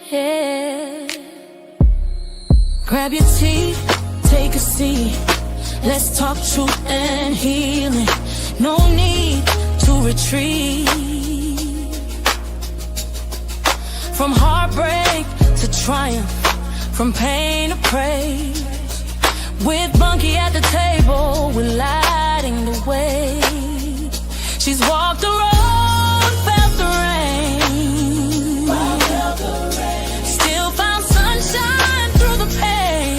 head. Grab your tea, take a seat. Let's talk truth and healing. No need to retreat. From heartbreak to triumph, from pain to praise. With Bunky at the table, we're lighting the way. She's walked the road, felt the rain. Still found sunshine through the pain.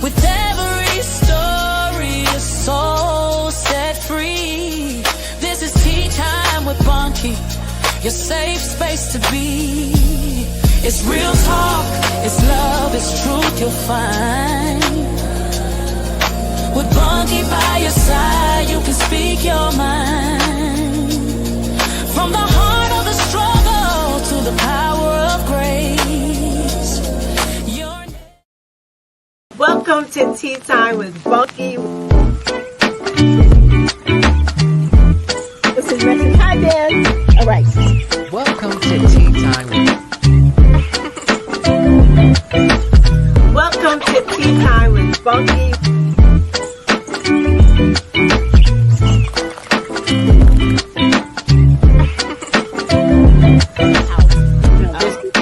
With every story, a soul set free. This is tea time with Bunky, your safe space to be. It's real talk, it's love, it's truth you'll find. With Bunky by your side, you can speak your mind. From the heart of the struggle to the power of grace. Welcome to Tea Time with Bunky. This is Rashad Kirk. All right. Welcome to Tea Time with Welcome to Tea Time with Bunky.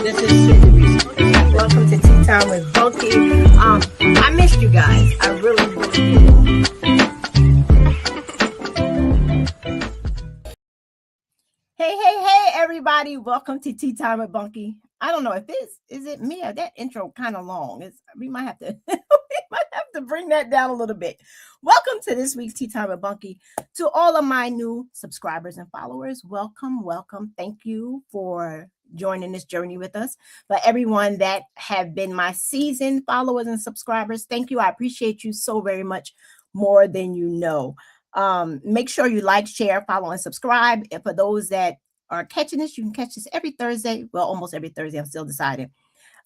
This is super recent. Welcome to Tea Time with Bunky. I missed you guys. I really did. Hey, everybody. Welcome to Tea Time with Bunky. I don't know if is it me or that intro kind of long. We might have to bring that down a little bit. Welcome to this week's Tea Time with Bunky. To all of my new subscribers and followers, welcome. Thank you for joining this journey with us. For everyone that have been my seasoned followers and subscribers, thank you. I appreciate you so very much, more than you know. Make sure you like, share, follow, and subscribe. And for those that are catching this, you can catch this every Thursday. Well, almost every Thursday. I'm still deciding.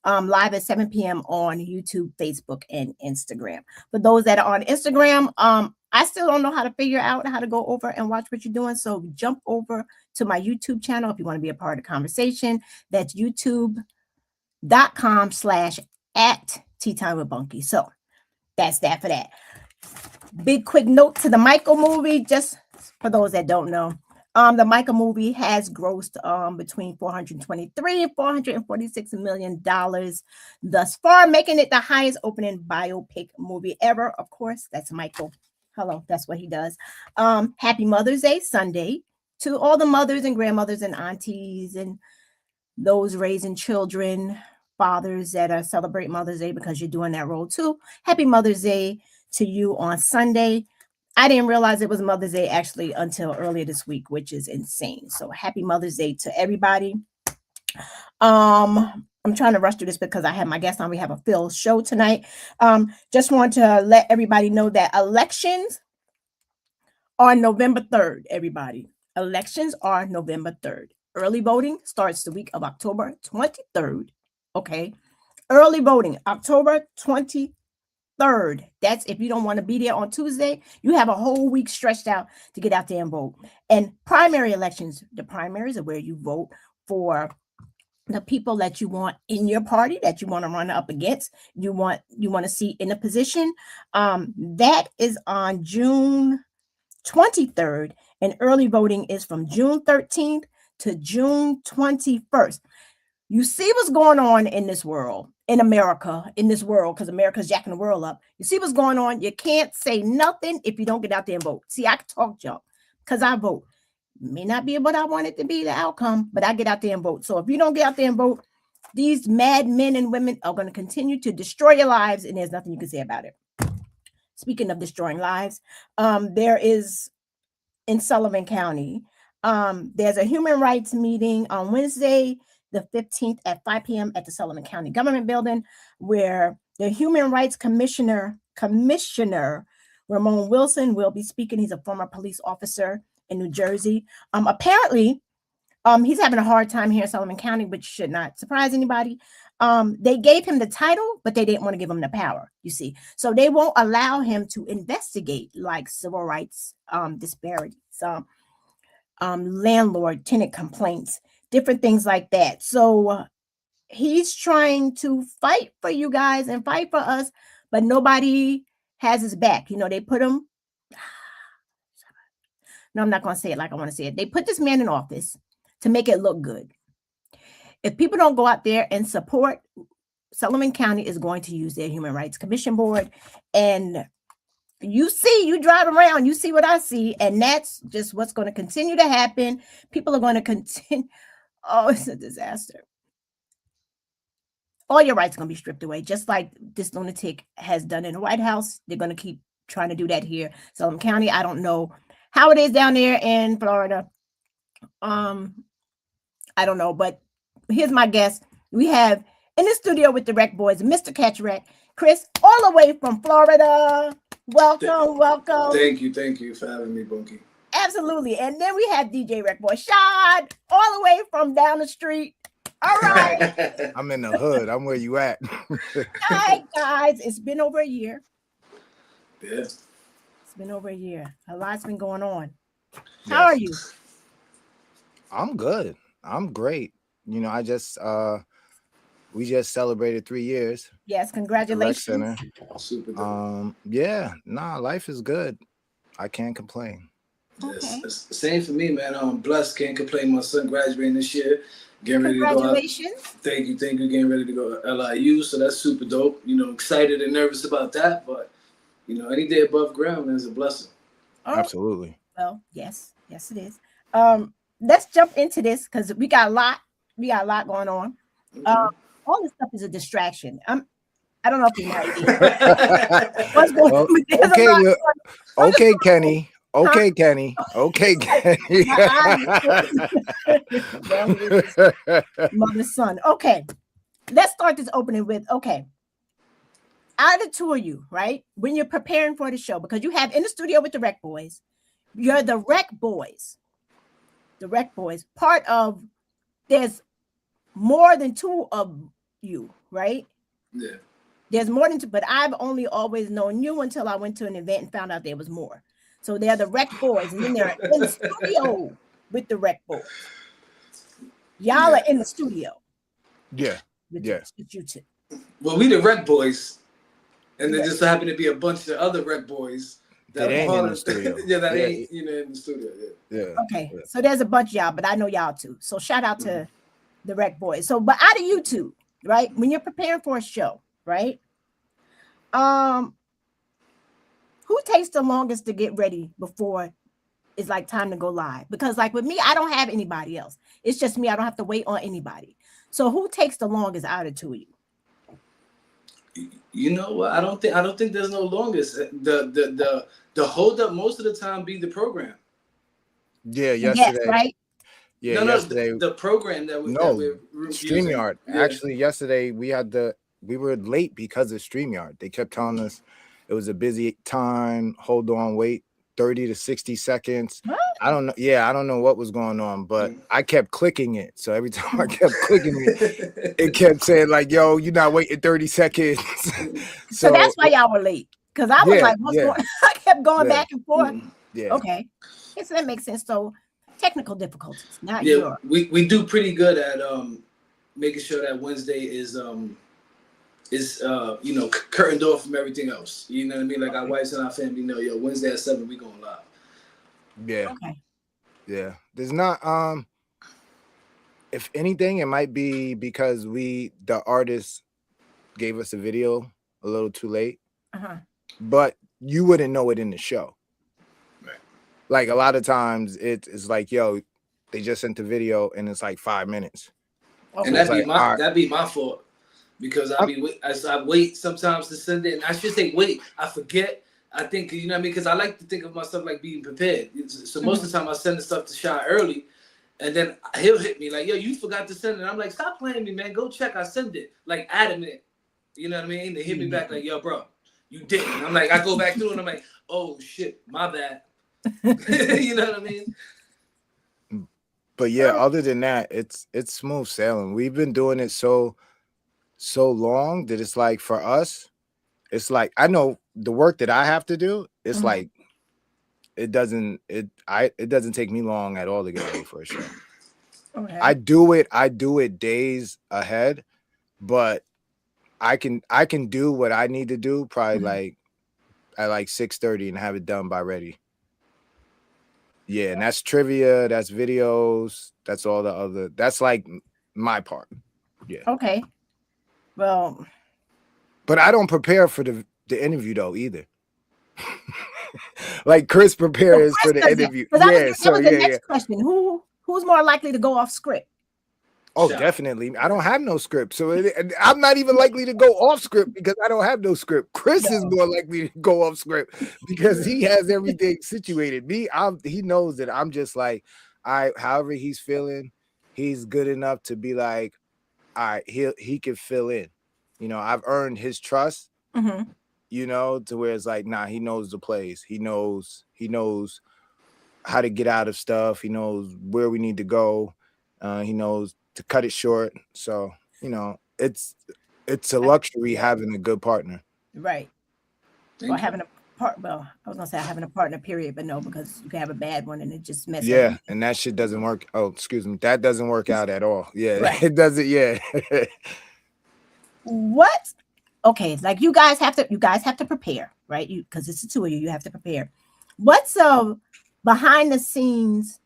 Live at 7 p.m. on YouTube, Facebook, and Instagram. For those that are on Instagram, I still don't know how to figure out how to go over and watch what you're doing. So jump over to my YouTube channel if you want to be a part of the conversation. That's youtube.com/@teatimeWithBunky. So that's that for that. Big quick note to the Michael movie, just for those that don't know. The Michael movie has grossed between $423 and $446 million thus far, making it the highest opening biopic movie ever. Of course, that's Michael. Hello, that's what he does. Happy Mother's Day Sunday to all the mothers and grandmothers and aunties and those raising children, fathers that celebrate Mother's Day, because you're doing that role too. Happy Mother's Day to you on Sunday. I didn't realize it was Mother's Day actually until earlier this week, which is insane. So happy Mother's Day to everybody. I'm trying to rush through this because I have my guest on. We have a Phil show tonight. Just want to let everybody know that elections are November 3rd, everybody. Elections are November 3rd. Early voting starts the week of October 23rd. Okay. Early voting, October 23rd. That's if you don't want to be there on Tuesday. You have a whole week stretched out to get out there and vote. And primary elections, the primaries are where you vote for the people that you want in your party, that you want to run up against. You want to see in a position. That is on June 23rd, and early voting is from June 13th to June 21st. You see what's going on in this world, in America, because America's jacking the world up. You see what's going on. You can't say nothing if you don't get out there and vote. See, I can talk junk because I vote. May not be what I want it to be, the outcome, but I get out there and vote. So if you don't get out there and vote, these mad men and women are going to continue to destroy your lives, and there's nothing you can say about it. Speaking of destroying lives, there is in Sullivan County, there's a human rights meeting on Wednesday, the 15th at 5 p.m. at the Sullivan County Government Building, where the Human Rights Commissioner Ramon Wilson will be speaking. He's a former police officer in New Jersey. Apparently, he's having a hard time here in Sullivan County, which should not surprise anybody. They gave him the title, but they didn't want to give him the power, you see. So they won't allow him to investigate like civil rights disparities, landlord-tenant complaints, different things like that. So he's trying to fight for you guys and fight for us, but nobody has his back. You know, they put him. No, I'm not going to say it like I want to say it. They put this man in office to make it look good. If people don't go out there and support, Sullivan County is going to use their Human Rights Commission Board. And you drive around, you see what I see, and that's just what's going to continue to happen. People are going to continue. Oh, it's a disaster. All your rights are going to be stripped away, just like this lunatic has done in the White House. They're going to keep trying to do that here. Sullivan County, I don't know how it is down there in Florida. I don't know, but here's my guess. We have in the studio with the REC Boys, Mr. Catch Rec, Chris, all the way from Florida. Welcome. Thank you for having me, Bunky. Absolutely. And then we have DJ REC Boy Shad, all the way from down the street. All right. I'm in the hood. I'm where you at. Hi, guys. It's been over a year. Yeah. It's been over a year. A lot's been going on. How are you? I'm good. I'm great. You know, we just celebrated 3 years. Yes, Rec congratulations. Center. Super dope. Life is good. I can't complain. Okay. Yes. Same for me, man. I'm blessed. Can't complain. My son graduating this year. Getting ready to go out. Congratulations. Thank you. Getting ready to go to LIU. So that's super dope. You know, excited and nervous about that. But, you know, any day above ground is a blessing. Oh, Absolutely. well, yes, it is. Let's jump into this because we got a lot going on. Okay. All this stuff is a distraction. I don't know if you know. What's going on? There's a lot going Okay, Kenny. Okay, Kenny. Okay, Kenny. Mother's son. Okay, let's start this opening with out of the two of you, right? When you're preparing for the show, because you have in the studio with the REC Boys, you're the REC Boys. The REC Boys, part of, there's more than two of you, right? Yeah. There's more than two, but I've only always known you until I went to an event and found out there was more. So they're the REC Boys, and then they're in the studio with the REC Boys. Y'all are in the studio. Yeah. With you two. Well, we the REC Boys, and there just happened to be a bunch of other REC Boys that ain't in the studio. Ain't in the studio. Yeah. Okay, so there's a bunch of y'all, but I know y'all too. So shout out to the REC Boys. So, but out of you two, right? When you're preparing for a show, right? Who takes the longest to get ready before it's like time to go live? Because like with me, I don't have anybody else. It's just me. I don't have to wait on anybody. So who takes the longest out of two of you? You know what? I don't think there's no longest. The hold up most of the time be the program. Yeah, yesterday. Yes, right? Yeah, no, yesterday. The program that we're StreamYard. Yeah. Actually, yesterday we were late because of StreamYard. They kept telling us it was a busy time. Hold on, wait 30 to 60 seconds. What? I don't know. Yeah, I don't know what was going on, but I kept clicking it. So every time I kept clicking it, it kept saying like, "Yo, you're not waiting 30 seconds." So that's why y'all were late. Because I was like, what's going on? I kept going back and forth. Yeah. Okay. So that makes sense. So technical difficulties, not your. We do pretty good at making sure that Wednesday is curtained off from everything else. You know what I mean? Like our wives and our family know, Wednesday at 7 we going live. Yeah. Okay. Yeah. There's not if anything, it might be because the artist gave us a video a little too late. But you wouldn't know it in the show. Right. Like a lot of times it's like, yo, they just sent the video and it's like 5 minutes. Okay. And that'd be my fault. Because I wait sometimes to send it, and I should say wait. I forget. I think, you know what I mean? Because I like to think of myself like being prepared. So most of the time I send the stuff to Sean early, and then he'll hit me like, yo, you forgot to send it. I'm like, stop playing me, man. Go check. I send it. Like adamant. You know what I mean? They hit me back like, yo, bro, you didn't. I'm like, I go back through and I'm like, oh shit, my bad. You know what I mean? But yeah, other than that, it's smooth sailing. We've been doing it so long that it's like for us, it's like I know the work that I have to do. It's like it doesn't take me long at all to get ready for a show. Okay. I do it days ahead, but I can do what I need to do probably like at like 6:30 and have it done by ready. Yeah, and that's trivia, that's videos, that's all the other. That's like my part. Yeah. Okay. Well, but I don't prepare for the interview though either. Like Chris prepares for the interview. Yeah, that was the next question. Who's more likely to go off script? Oh, definitely. I don't have no script. So I'm not even likely to go off script because I don't have no script. Chris is more likely to go off script because he has everything situated. He knows that I'm just like, however he's feeling, he's good enough to be like, all right, he can fill in. You know, I've earned his trust, you know, to where it's like, nah, he knows the plays. He knows how to get out of stuff. He knows where we need to go. He knows to cut it short. So, you know, it's a luxury having a good partner. Right. Or having I was gonna say having a partner, period, but no, because you can have a bad one and it just messes. Yeah, and that shit doesn't work. Oh, excuse me. That doesn't work out at all. Yeah, right. It doesn't, yeah. What? Okay, like you guys have to prepare, right? Because it's the two of you have to prepare. What's a behind the scenes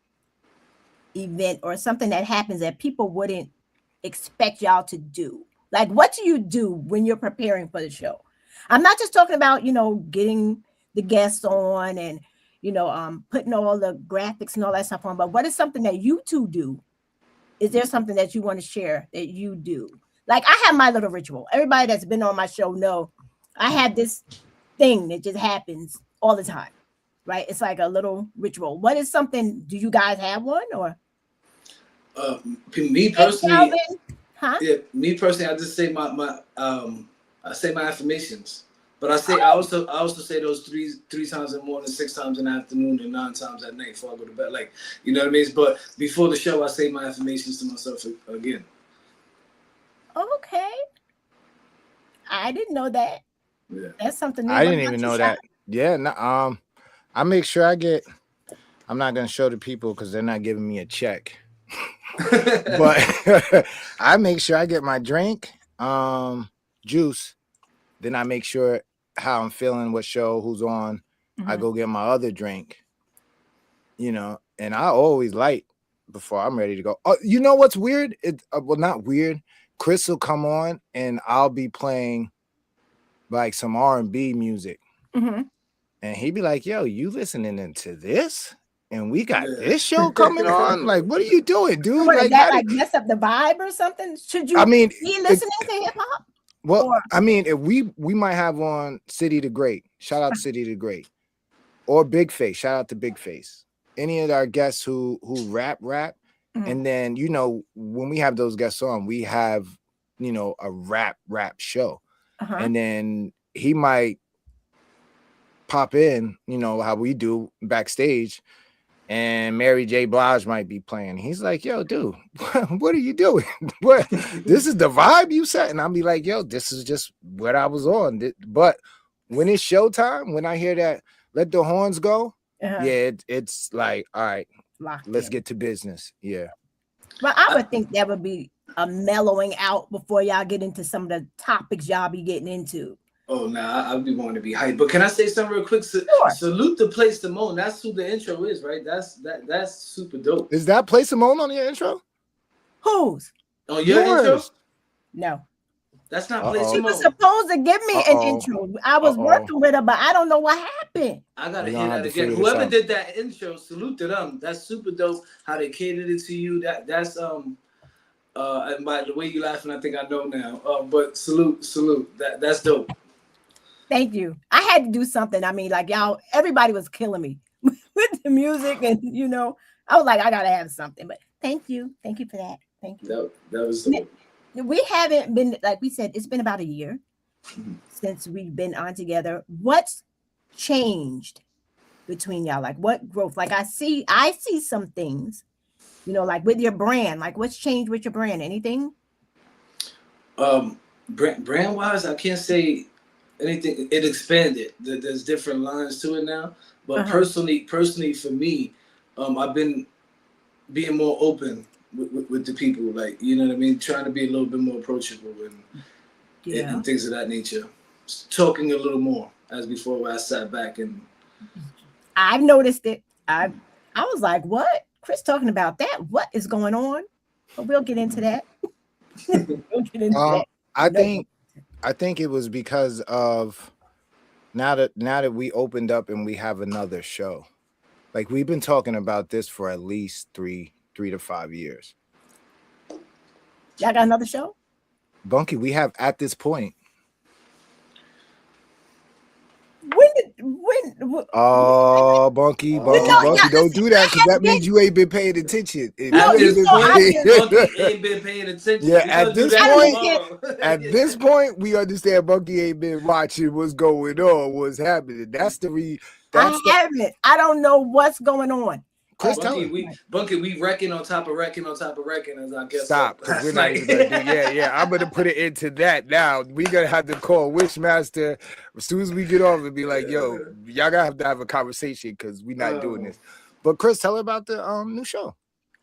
event or something that happens that people wouldn't expect y'all to do? Like, what do you do when you're preparing for the show? I'm not just talking about, you know, getting the guests on and, you know, putting all the graphics and all that stuff on, but what is something that you two do? Is there something that you want to share that you do? Like, I have my little ritual. Everybody that's been on my show know I have this thing that just happens all the time, right? It's like a little ritual. What is something? Do you guys have one or? Me personally, yeah, me personally, I just say I say my affirmations, but I also say those three times in the morning, 6 times in the afternoon, and 9 times at night before I go to bed. Like, you know what I mean? But before the show, I say my affirmations to myself again. Okay, I didn't know that. Yeah, that's something new. I didn't even know that. Yeah, no, I make sure I get. I'm not gonna show the people because they're not giving me a check. But I make sure I get my drink, juice. Then I make sure how I'm feeling, what show, who's on. I go get my other drink, you know, and I always light before I'm ready to go. Oh, you know what's weird? Well, not weird. Chris will come on and I'll be playing like some R&B music. And he'd be like, yo, you listening to this? And we got this show coming on. Like, what are you doing, dude? Like, that like mess up the vibe or something? Should you be listening to hip hop? Well, I mean, if we might have on City to Great. Shout out City to Great. Or Big Face. Shout out to Big Face. Any of our guests who rap. And then, you know, when we have those guests on, we have, you know, a rap show. And then he might pop in, you know, how we do backstage. And Mary J. Blige might be playing. He's like, yo, dude, what are you doing? What? This is the vibe you set? And I'll be like, yo, this is just what I was on. But when it's showtime, when I hear that, let the horns go, yeah, it's like, all right, let's get to business. Yeah. Well, I would think that would be a mellowing out before y'all get into some of the topics y'all be getting into. Oh, nah, I'd be wanting to be hyped. But can I say something real quick? Sure. Salute to Play Simone. That's who the intro is, right? That's super dope. Is that Play Simone on your intro? Whose? On your intro? No. That's not Play Simone. She was supposed to give me an intro. I was working with her, but I don't know what happened. I gotta hear that again. Whoever did that intro, salute to them. That's super dope. How they catered it to you. That's and by the way you laughing, I think I know now. But salute. That's dope. Thank you. I had to do something. I mean, like y'all, everybody was killing me with the music, and you know, I was like, I gotta have something. But thank you for that. Thank you. That was dope. We haven't been, like we said, it's been about a year since we've been on together. What's changed between y'all? Like, what growth? Like, I see some things, you know, like with your brand. Like, what's changed with your brand? Anything? Brand wise, I can't say anything. It expanded. There's different lines to it now. But personally for me, I've been being more open with the people, like, you know what I mean, trying to be a little bit more approachable and things of that nature, talking a little more as before where I sat back and I've noticed it. I was like, what? Chris talking about that? What is going on? But we'll get into that. We'll get into that. I think it was because of now that we opened up and we have another show. Like, we've been talking about this for at least 3 to 5 years. Y'all got another show? Bunky, we have at this point. Oh, Bunky, don't do that, because that means you ain't been paying attention. At this point, Bunky ain't been paying attention. Yeah, at this point, we understand Bunky ain't been watching what's going on, what's happening. I don't know what's going on. Chris, Bunky, we wrecking on top of wrecking on top of wrecking, as I guess. Stop, because we're not even gonna do. Yeah. I'm gonna put it into that now. We gonna have to call Wishmaster as soon as we get off and be like, "Yo, y'all gotta have to have a conversation because we're not doing this." But Chris, tell her about the new show.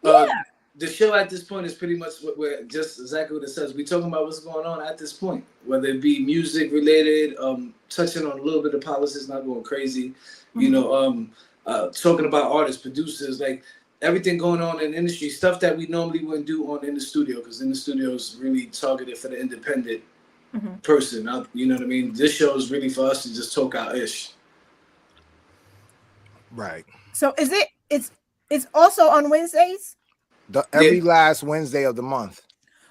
The show at this point is pretty much what just exactly what it says. We talking about what's going on at this point, whether it be music related, touching on a little bit of politics, not going crazy, you know. Talking about artists, producers, like everything going on in the industry, stuff that we normally wouldn't do in the studio, because in the studio is really targeted for the independent person. You know what I mean? This show is really for us to just talk out ish. Right. So it's also on Wednesdays? Every last Wednesday of the month.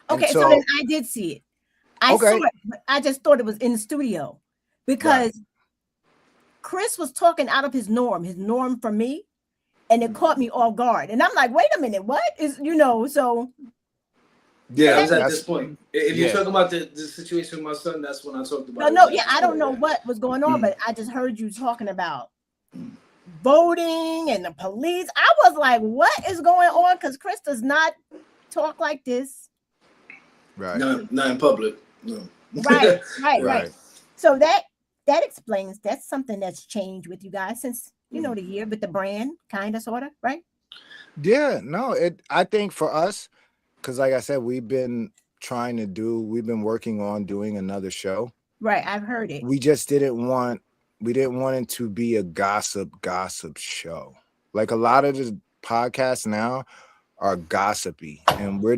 Okay, so then I did see it. I saw it, but I just thought it was in the studio because Chris was talking out of his norm for me, and it caught me off guard. And I'm like, wait a minute, what is, so. Yeah, I was at this point. If you're talking about the situation with my son, that's when I talked about I don't know what was going on, but I just heard you talking about voting and the police. I was like, what is going on? Because Chris does not talk like this. Right. Not in public. No. Right. So that explains, that's something that's changed with you guys since the year with the brand, kind of, sort of, right? Yeah, no, I think for us, because like I said, we've been working on doing another show. Right, I've heard it. We just didn't want it to be a gossip show. Like, a lot of the podcasts now are gossipy, and we're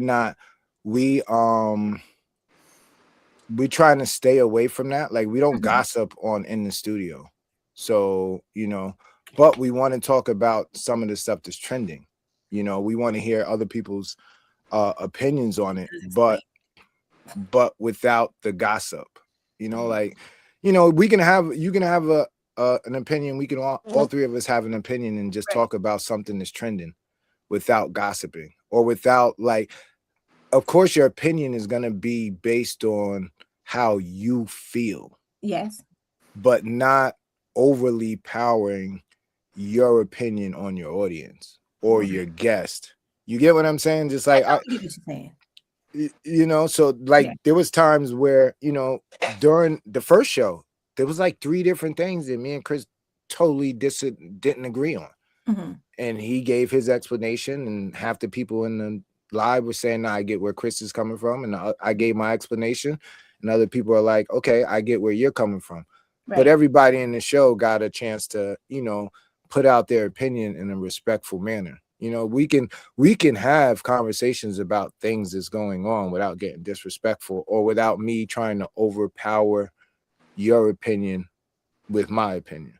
trying to stay away from that. Like, we don't gossip in the studio. So, but we want to talk about some of the stuff that's trending. We want to hear other people's opinions on it, but without the gossip. You can have an opinion. We can all three of us have an opinion and just talk about something that's trending without gossiping, or without, like, of course your opinion is going to be based on how you feel. Yes. But not overly powering your opinion on your audience or your guest. You get what I'm saying? Just like, I get what you're saying. So like there was times where, during the first show, there was like 3 different things that me and Chris totally didn't agree on. And he gave his explanation, and half the people in the live were saying, I get where Chris is coming from. And I gave my explanation, and other people are like, okay, I get where you're coming from. Right. But everybody in the show got a chance to, put out their opinion in a respectful manner. We can have conversations about things that's going on without getting disrespectful, or without me trying to overpower your opinion with my opinion.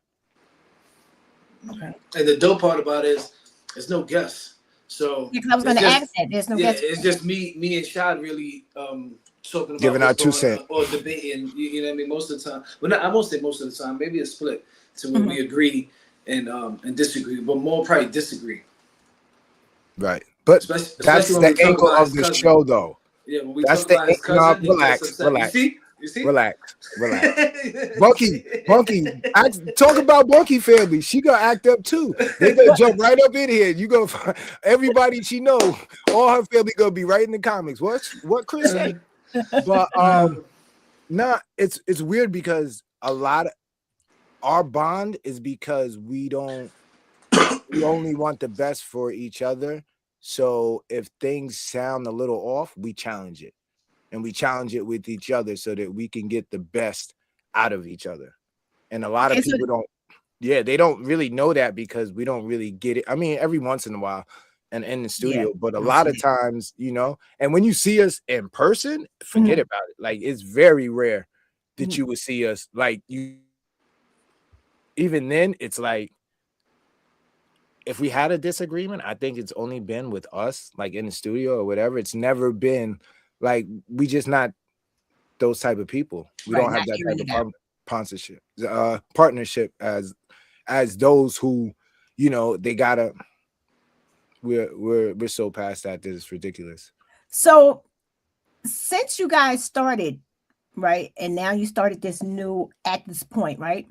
Okay. And the dope part about it is there's no guests. So because I was going to ask that. There's no guests. It's just me and Shad really talking about giving our 2 cents or debating. You know what I mean? Most of the time. Well, I won't say most of the time. Maybe a split to where we agree and disagree, but more probably disagree. Right, but that's the angle of the show, though. Yeah, when we talk about his cousin, relax. You see? Relax. Bunky, talk about Bunky family. She gonna act up too. They gonna jump right up in here. You gonna find everybody she know, all her family gonna be right in the comics. What Chris said? But it's weird because a lot of our bond is because we only want the best for each other, So if things sound a little off, we challenge it. And we challenge it with each other so that we can get the best out of each other. And a lot of people don't, they don't really know that because we don't really get it. I mean, every once in a while and in the studio, but a lot of times, you know, and when you see us in person, forget about it. Like, it's very rare that you would see us. Like, you, even then, it's like, if we had a disagreement, I think it's only been with us, like in the studio or whatever. It's never been like, we just not those type of people. We don't have that type of partnership as those who, you know, they gotta. We're so past that it's ridiculous. So, since you guys started, right, and now you started this new at this point, right?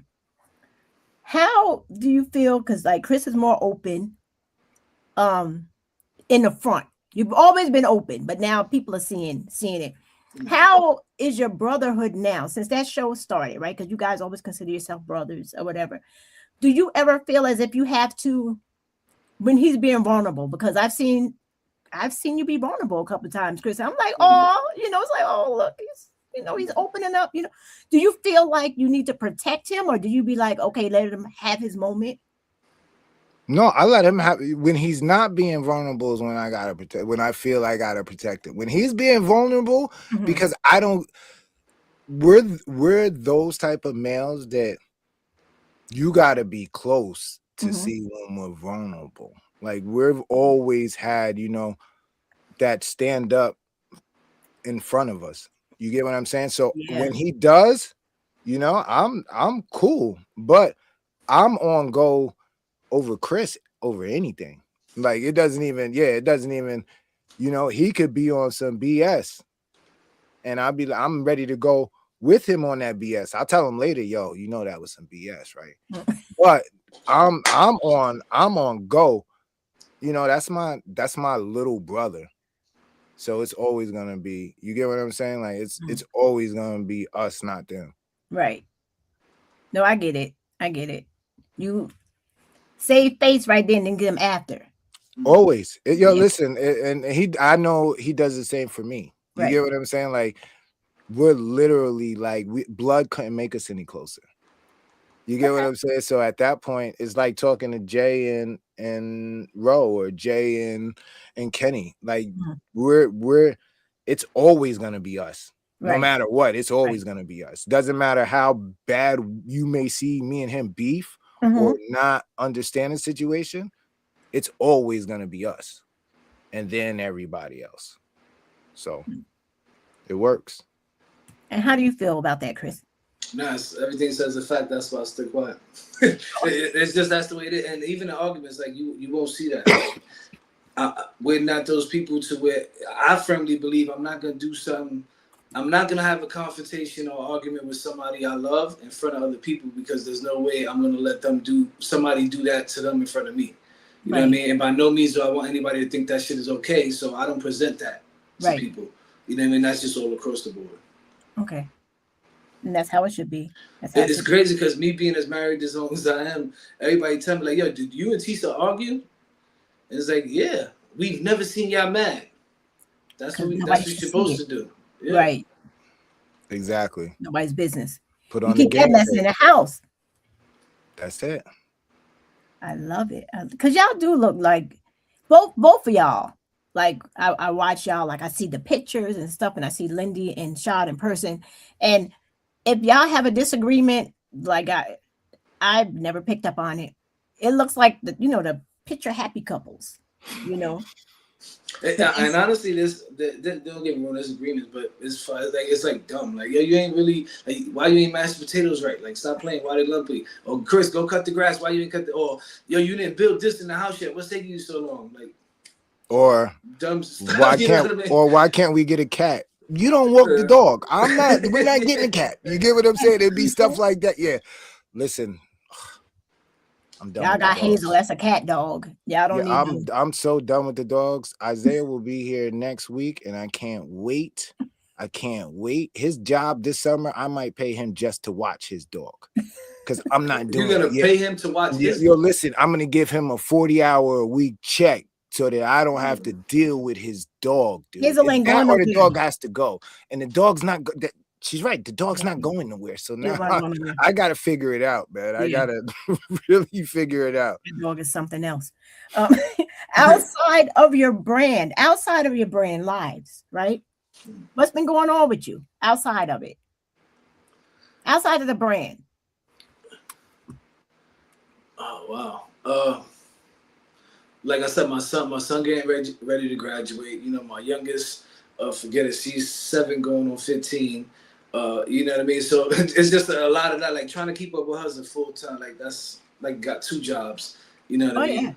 How do you feel? Because like Chris is more open, in the front. You've always been open, but now people are seeing it. How is your brotherhood now since that show started, right? Because you guys always consider yourself brothers or whatever. Do you ever feel as if you have to, when he's being vulnerable? Because I've seen you be vulnerable a couple of times, Chris. I'm like, oh, you know, it's like, oh, look, he's opening up. You know, do you feel like you need to protect him, or do you be like, okay, let him have his moment? No, I let him have. When he's not being vulnerable is when I gotta protect. When I feel I gotta protect him. When he's being vulnerable, because I don't. We're those type of males that you gotta be close to see when we're vulnerable. Like, we've always had, you know, that stand up in front of us. You get what I'm saying? So when he does, you know, I'm cool, but I'm on go over Chris over anything. Like, it doesn't even, you know, he could be on some BS and I'm ready to go with him on that BS. I'll tell him later, yo, you know, that was some BS, right? But I'm on go. You know, that's my little brother. So it's always gonna be, you get what I'm saying? Like, it's always gonna be us, not them. Right. No, I get it. You save face right then and get him after. Always. Listen, and I know he does the same for me. You get what I'm saying? Like, we're literally like, blood couldn't make us any closer. You get what I'm saying? So at that point, it's like talking to Jay and Ro, or Jay and Kenny. Like, we're it's always gonna be us. No matter what, it's always gonna be us. Doesn't matter how bad you may see me and him beef or not understand the situation, it's always gonna be us. And then everybody else. So it works. And how do you feel about that, Chris? Nah, everything says the fact. That's why I stick quiet. It's just, that's the way it is. And even the arguments, like, you won't see that. We're not those people to where I firmly believe I'm not gonna do something. I'm not gonna have a confrontation or argument with somebody I love in front of other people, because there's no way I'm gonna let somebody do that to them in front of me. You know what I mean? And by no means do I want anybody to think that shit is okay. So I don't present that to people. You know what I mean? That's just all across the board. Okay. And that's how it should be. It's crazy because me being as married as long as I am, everybody tell me, like, yo, did you and Tisa argue? And it's like, yeah, we've never seen y'all mad. That's what you're supposed to do. Yeah. Right. Exactly. Nobody's business. Put on you keep that lesson in the house. That's it. I love it. Because y'all do look like, both of y'all. Like, I watch y'all, like, I see the pictures and stuff, and I see Lindy and Shad in person. And if y'all have a disagreement, like, I've never picked up on it. It looks like the picture happy couples, you know. And honestly, don't get me wrong, there's agreements, but it's like dumb. Like, yo, you ain't really, like, why you ain't mashed potatoes right? Like, stop playing. Why they lumpy? Or Chris, go cut the grass. Why you ain't cut the? Or yo, you didn't build this in the house yet. What's taking you so long? Like, or dumb stuff. Why can't we get a cat? You don't walk the dog. We're not getting a cat. You get what I'm saying? It'd be stuff like that. Yeah. Listen, I'm done. Y'all got Hazel. That's a cat dog. Y'all don't need I'm so done with the dogs. Isaiah will be here next week, and I can't wait. His job this summer, I might pay him just to watch his dog. Because I'm not doing it. You're going to pay him to watch his dog? Yo, listen, I'm going to give him a 40-hour-a-week check so that I don't have to deal with his dog, dude. Hazel ain't That going or the nowhere. dog has to go, and the dog's not. She's right. The dog's not going nowhere. So now I got to figure it out, man. I got to really figure it out. The dog is something else. Outside of your brand lives, right? What's been going on with you outside of it? Outside of the brand. Oh, wow. Like I said, my son getting ready to graduate. You know, my youngest, forget it, she's 7 going on 15. You know what I mean? So it's just a lot of that, like trying to keep up with her full time. Like that's like got 2 jobs. You know what I mean? Yeah.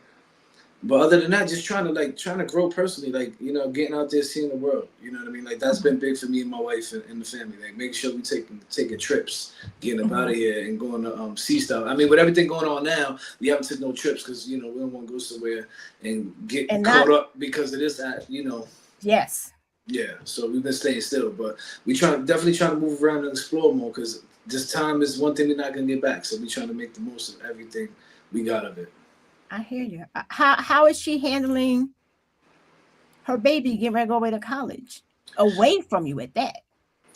But other than that, just trying to grow personally, like, you know, getting out there, seeing the world. You know what I mean? Like that's been big for me and my wife and the family. Like making sure we taking trips, getting up out of here and going to see stuff. I mean, with everything going on now, we haven't taken no trips because, you know, we don't want to go somewhere and get caught up because of this, you know. Yes. Yeah, so we've been staying still, but we definitely trying to move around and explore more because this time is one thing we're not gonna get back. So we're trying to make the most of everything we got of it. I hear you. How is she handling her baby getting ready to go away to college, away from you at that?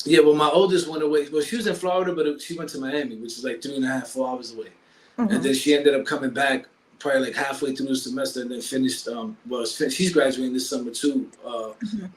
Yeah, well, my oldest went away. Well, she was in Florida, but she went to Miami, which is like 3.5, 4 hours away, and then she ended up coming back probably like halfway through the semester and then finished. She's graduating this summer too,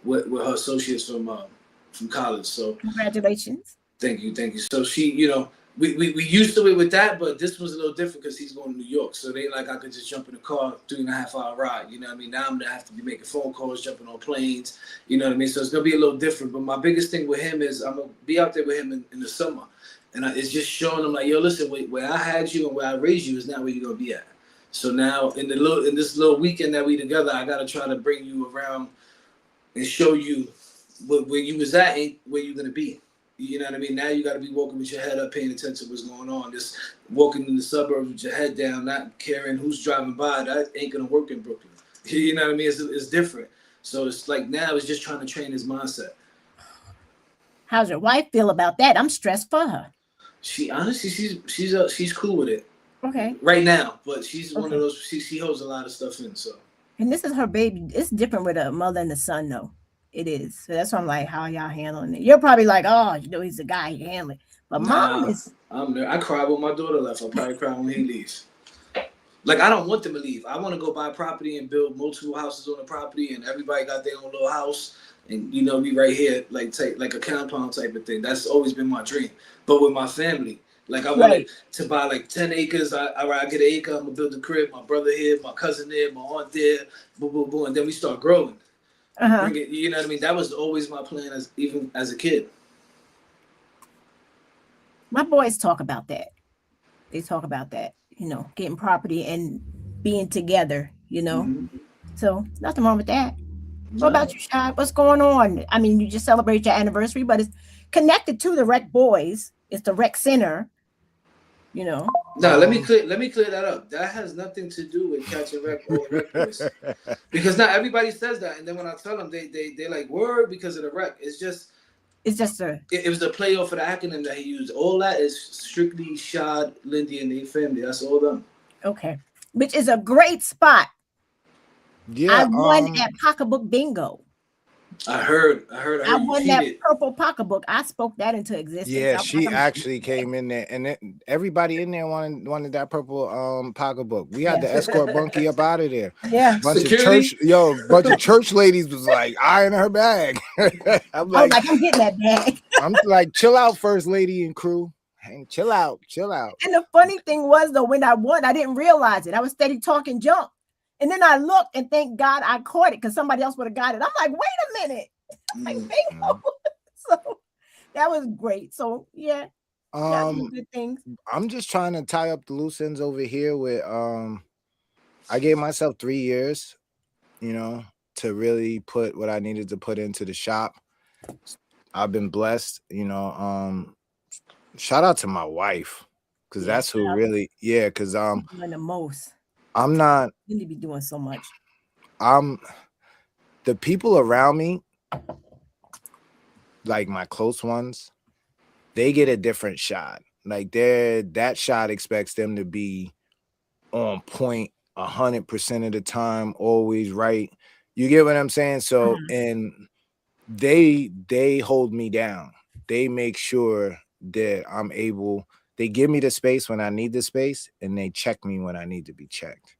with her associates from college. So congratulations. Thank you. So she, you know, we used to it with that, but this was a little different because he's going to New York. So they like I could just jump in the car, 3.5 hour ride. You know what I mean? Now I'm gonna have to be making phone calls, jumping on planes. You know what I mean? So it's gonna be a little different. But my biggest thing with him is I'm gonna be out there with him in the summer, and it's just showing him like, yo, listen, where I had you and where I raised you is not where you're gonna be at. So now in this little weekend that we together, I gotta try to bring you around and show you where you was at ain't where you're gonna be. You know what I mean? Now you gotta be walking with your head up, paying attention to what's going on. Just walking in the suburbs with your head down, not caring who's driving by. That ain't gonna work in Brooklyn. You know what I mean? It's different. So it's like now it's just trying to train his mindset. How's your wife feel about that? I'm stressed for her. She honestly, she's cool with it. Okay. Right now, but she's one of those. She holds a lot of stuff in. So. And this is her baby. It's different with a mother and the son, though. It is. So that's why I'm like, how are y'all handling it? You're probably like, oh, you know, he's the guy, he handle it. But mom is. I cry when my daughter left. I'll probably cry when he leaves. Like I don't want them to leave. I want to go buy property and build multiple houses on the property, and everybody got their own little house, and you know, we right here, like a compound type of thing. That's always been my dream. But with my family. Like I wanted to buy like 10 acres. I get an acre. I'm gonna build a crib. My brother here, my cousin there, my aunt there. Boom, boom, boom, and then we start growing. You know what I mean? That was always my plan, even as a kid. My boys talk about that. They talk about that. You know, getting property and being together. You know, so nothing wrong with that. What about you, Shad? What's going on? I mean, you just celebrate your anniversary, but it's connected to the REC Boys. It's the REC Center. You know. No, let me clear that up. That has nothing to do with catching REC or REC Boys, because not everybody says that, and then when I tell them, they like word because of the REC. It's just it was the play off of the acronym that he used. All that is strictly Shad, Lindy, and their family. That's all them. Okay, which is a great spot. Yeah, I won at Pocketbook Bingo. I heard I won that purple pocketbook. I spoke that into existence. Yeah, she actually came in there, and everybody in there wanted that purple pocketbook. We had to escort Bunky up out of there. Yeah, bunch of church ladies was like eyeing her bag. I'm like, I'm getting that bag. I'm like, chill out, first lady and crew. Hey, chill out. And the funny thing was though, when I won, I didn't realize it. I was steady talking junk. And then I looked and thank God I caught it because somebody else would have got it. I'm like, wait a minute. Like, bingo. So that was great. So yeah. Good things. I'm just trying to tie up the loose ends over here with I gave myself 3 years, you know, to really put what I needed to put into the shop. I've been blessed, you know. Shout out to my wife, because that's who really, because doing the most. I'm not really be doing so much. The people around me, like my close ones, they get a different shot. Like that shot expects them to be on point 100% of the time, always right. You get what I'm saying? So, and they hold me down. They make sure that I'm able, they give me the space when I need the space, and they check me when I need to be checked.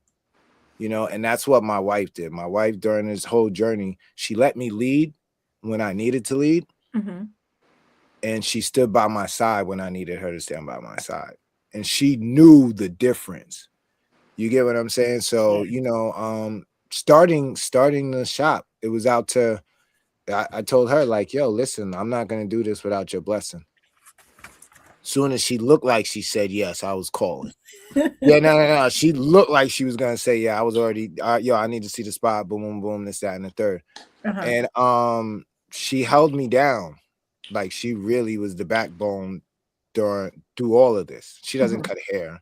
You know, and that's what my wife did. My wife, during this whole journey, she let me lead when I needed to lead. And she stood by my side when I needed her to stand by my side. And she knew the difference. You get what I'm saying? So, you know, starting the shop, it was out to, I told her, like, yo, listen, I'm not going to do this without your blessing. Soon as she looked like she said yes, I was calling. Yeah, no. She looked like she was going to say, yeah, I was already, yo, I need to see the spot, boom, boom, boom, this, that, and the third. And she held me down. Like, she really was the backbone through all of this. She doesn't cut hair,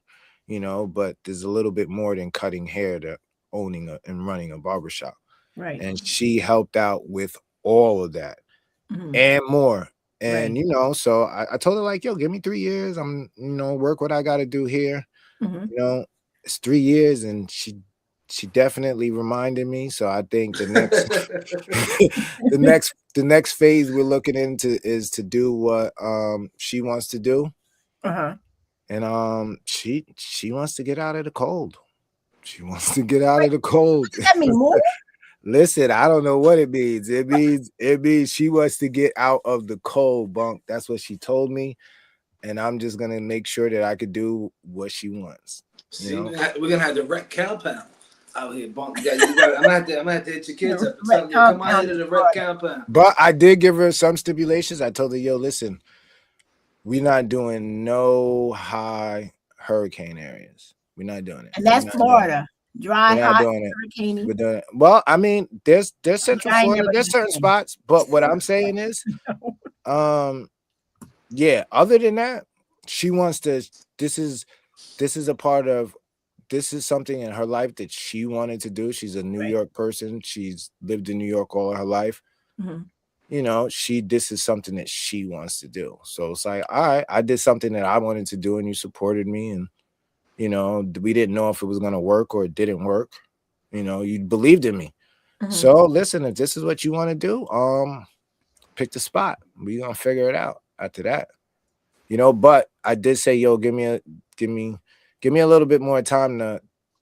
you know, but there's a little bit more than cutting hair to owning and running a barbershop. Right. And she helped out with all of that and more. And, you know, so I told her, like, yo, give me 3 years. I'm, you know, work what I got to do here. You know, it's 3 years, and she definitely reminded me. So I think the next the next phase we're looking into is to do what she wants to do. And she wants to get out of the cold. She wants to get out of the cold. Does that mean move? Listen, I don't know what it means. It means she wants to get out of the cold, Bunk. That's what she told me. And I'm just gonna make sure that I could do what she wants. See, we're gonna have the REC compound out here, Bunk. I'm gonna have to hit your kids up. Tell them, come out here to the REC compound. But I did give her some stipulations. I told her, yo, listen, we're not doing no high hurricane areas. We're not doing it. And that's Florida. Dry, hot, hurricane. We're doing it. Well, I mean, there's Central Florida. There's certain spots, but what I'm saying is, yeah, other than that, she wants to, this is something in her life that she wanted to do. She's a New York person. She's lived in New York all her life. You know, this is something that she wants to do. So it's like, all right, I did something that I wanted to do, and you supported me, and you know, we didn't know if it was going to work or it didn't work. You know, you believed in me. So listen, if this is what you want to do, pick the spot. We're going to figure it out after that. You know, but I did say, yo, give me a little bit more time to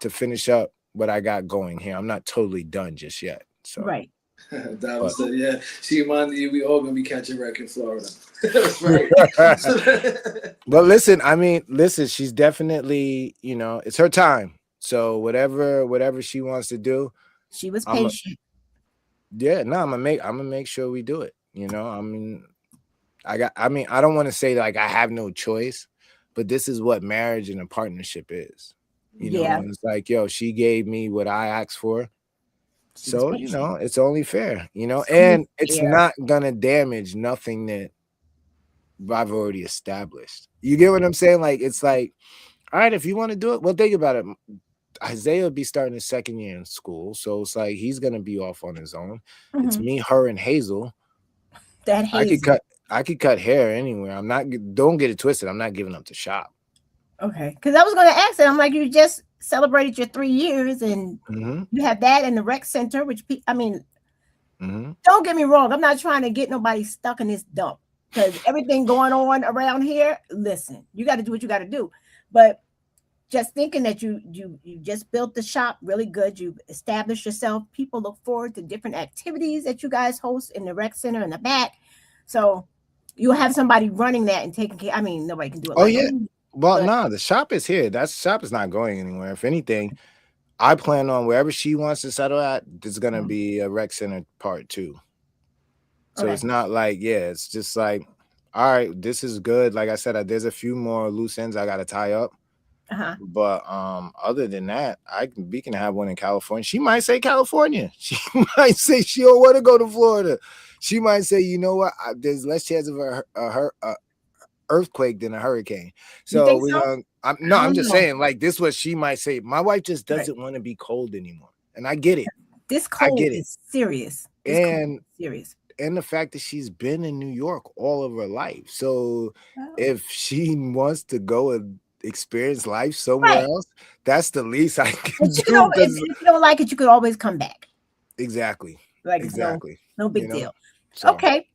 finish up what I got going here. I'm not totally done just yet. So Dava said, yeah, she reminded you we all gonna be catching REC in Florida. But listen, she's definitely, you know, it's her time. So whatever she wants to do, she was patient. I'm gonna make sure we do it. You know, I mean, I don't want to say like I have no choice, but this is what marriage and a partnership is. You know, and it's like, yo, she gave me what I asked for. So, you know, it's only fair, you know, and it's not gonna damage nothing that I've already established. You get what I'm saying? Like, it's like, all right, if you want to do it, well, think about it. Isaiah will be starting his second year in school, so it's like he's gonna be off on his own. It's me, her, and Hazel. I could cut hair anywhere. Don't get it twisted. I'm not giving up the shop. Okay, because I was going to ask it. I'm like, you just celebrated your 3 years, and you have that in the rec center, which I mean, don't get me wrong. I'm not trying to get nobody stuck in this dump, because everything going on around here. Listen, you got to do what you got to do. But just thinking that you just built the shop really good. You established yourself. People look forward to different activities that you guys host in the rec center in the back. So you'll have somebody running that and taking care. I mean, nobody can do it. Oh, yeah. Well, no, the shop is here. That shop is not going anywhere. If anything, I plan on wherever she wants to settle at, there's going to be a rec center part 2. So it's not like, it's just like, all right, this is good. Like I said, there's a few more loose ends I got to tie up. But other than that, we can have one in California. She might say California. She might say she don't want to go to Florida. She might say, you know what? There's less chance of a earthquake than a hurricane. So I'm just saying, like, this is what she might say. My wife just doesn't want to be cold anymore, and I get it. This cold is serious. And the fact that she's been in New York all of her life. So if she wants to go experience life somewhere else, that's the least I can But do. you know, if you don't like it, you could always come back. Exactly. Like Exactly. no big deal. So. Okay.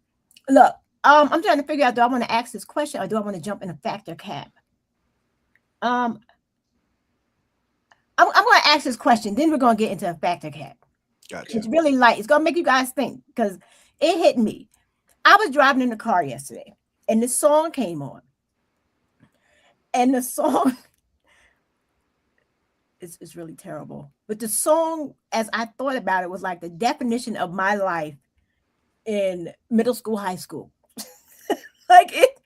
Look, I'm trying to figure out, do I want to ask this question or do I want to jump in a factor cap? I'm going to ask this question, then we're going to get into a factor cap. Gotcha. It's really light. It's going to make you guys think because it hit me. I was driving in the car yesterday and this song came on. And the song is really terrible. But the song, as I thought about it, was like the definition of my life in middle school, high school. Like it.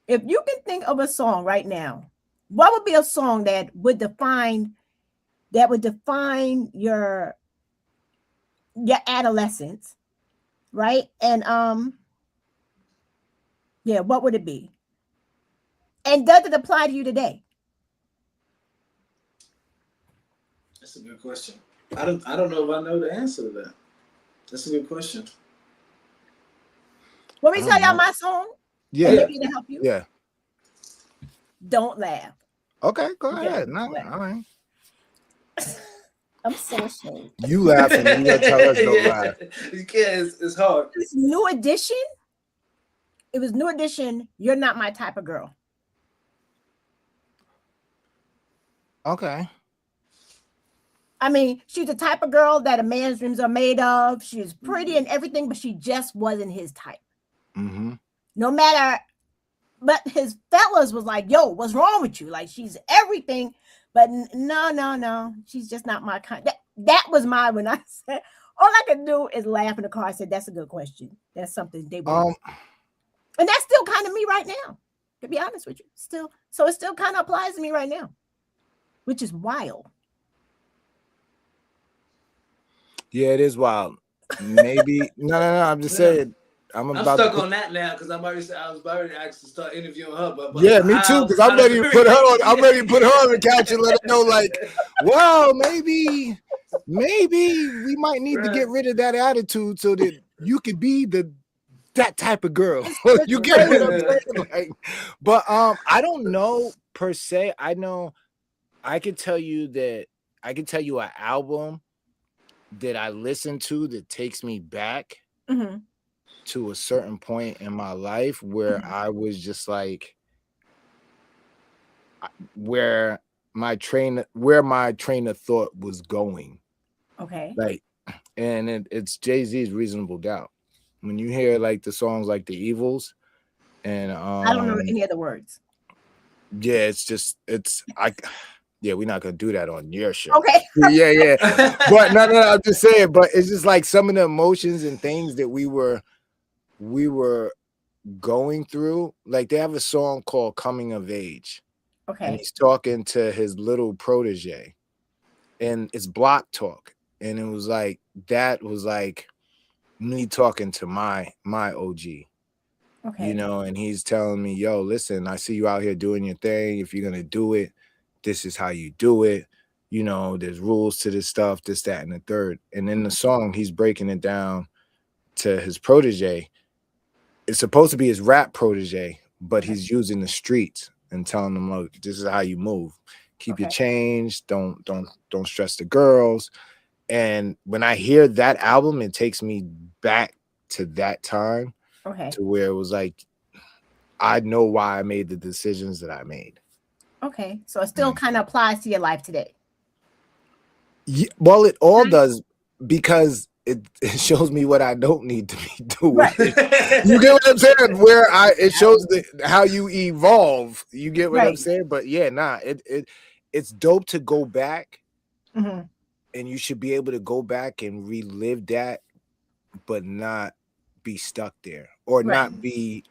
If you can think of a song right now, what would be a song that would define your adolescence, right? And yeah, what would it be? And does it apply to you today? That's a good question. I don't know if I know the answer to that. That's a good question. Want me to tell y'all my song? Yeah. Maybe to help you. Yeah. Don't laugh. Okay, go ahead. No, all right. I'm so ashamed. You laughing? You gotta tell us don't laugh. You can't. It's hard. It's New Edition. It was New Edition. You're Not My Type of Girl. Okay. I mean, she's the type of girl that a man's dreams are made of. She's pretty and everything, but she just wasn't his type. Mm-hmm. No matter, but his fellas was like, yo, what's wrong with you? Like, she's everything, but no. She's just not my kind. That was mine when I said, all I could do is laugh in the car. I said, that's a good question. That's something they want. And that's still kind of me right now, to be honest with you. So it still kind of applies to me right now, which is wild. Yeah, it is wild. Maybe no. I'm just saying. I'm stuck on that now because I was about to actually start interviewing her. But yeah, me too. Because I'm ready to put her on. I'm ready to put her on the couch and let her know, like, well, maybe we might need to get rid of that attitude so that you could be that type of girl. You get what I'm saying? Like, but I don't know per se. I know I can tell you an album that I listen to that takes me back to a certain point in my life where I was just like, where my train of thought was going. Okay. Like, and it's Jay-Z's Reasonable Doubt. When you hear like the songs like The Evils, and I don't know any other words. Yeah, we're not gonna do that on your show. Okay. Yeah. But no, I'm just saying, but it's just like some of the emotions and things that we were going through. Like they have a song called Coming of Age. Okay. And he's talking to his little protege. And it's block talk. And it was like that was like me talking to my OG. Okay. You know, and he's telling me, yo, listen, I see you out here doing your thing. If you're gonna do it, this is how you do it. You know, there's rules to this stuff, this, that, and the third. And in the song, he's breaking it down to his protege. It's supposed to be his rap protege, but he's using the streets and telling them, look, this is how you move. Keep your change. Don't stress the girls. And when I hear that album, it takes me back to that time. Okay. To where it was like, I know why I made the decisions that I made. Okay. So it still kind of applies to your life today. Yeah, well, it all does, because it shows me what I don't need to be doing. Right. You get what I'm saying? Where it shows how you evolve. You get what I'm saying? But yeah, it's dope to go back, and you should be able to go back and relive that, but not be stuck there or not be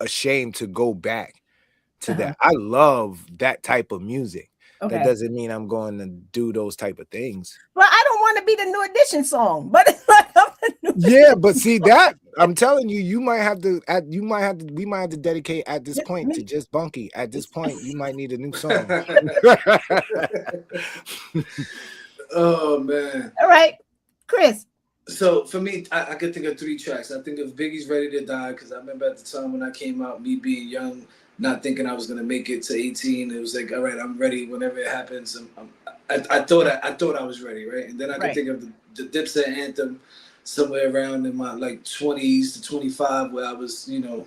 ashamed to go back to that. I love that type of music. That doesn't mean I'm going to do those type of things. Well, I don't want to be the New Edition song, but it's like but see that I'm telling you, we might have to dedicate at this point to just Bunky. At this point, you might need a new song. Oh man! All right, Chris. So for me, I could think of 3 tracks. I think of Biggie's "Ready to Die" because I remember at the time when I came out, me being young, not thinking I was gonna make it to 18. It was like, all right, I'm ready whenever it happens. I thought I was ready, right? And then I could think of the Dipset anthem somewhere around in my like 20s to 25, where I was, you know,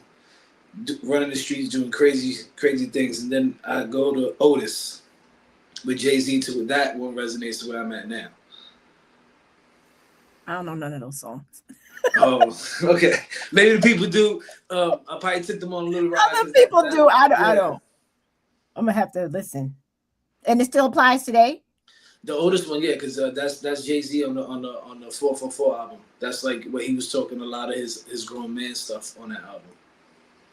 running the streets doing crazy things, and then I go to Otis with Jay-Z to that one resonates to where I'm at now. I don't know none of those songs. Oh, okay. Maybe the people do. I probably took them on a little ride. Other people do. I don't. I'm gonna have to listen. And it still applies today. The Otis one, yeah, because that's Jay-Z on the 444 album. That's like where he was talking a lot of his grown man stuff on that album.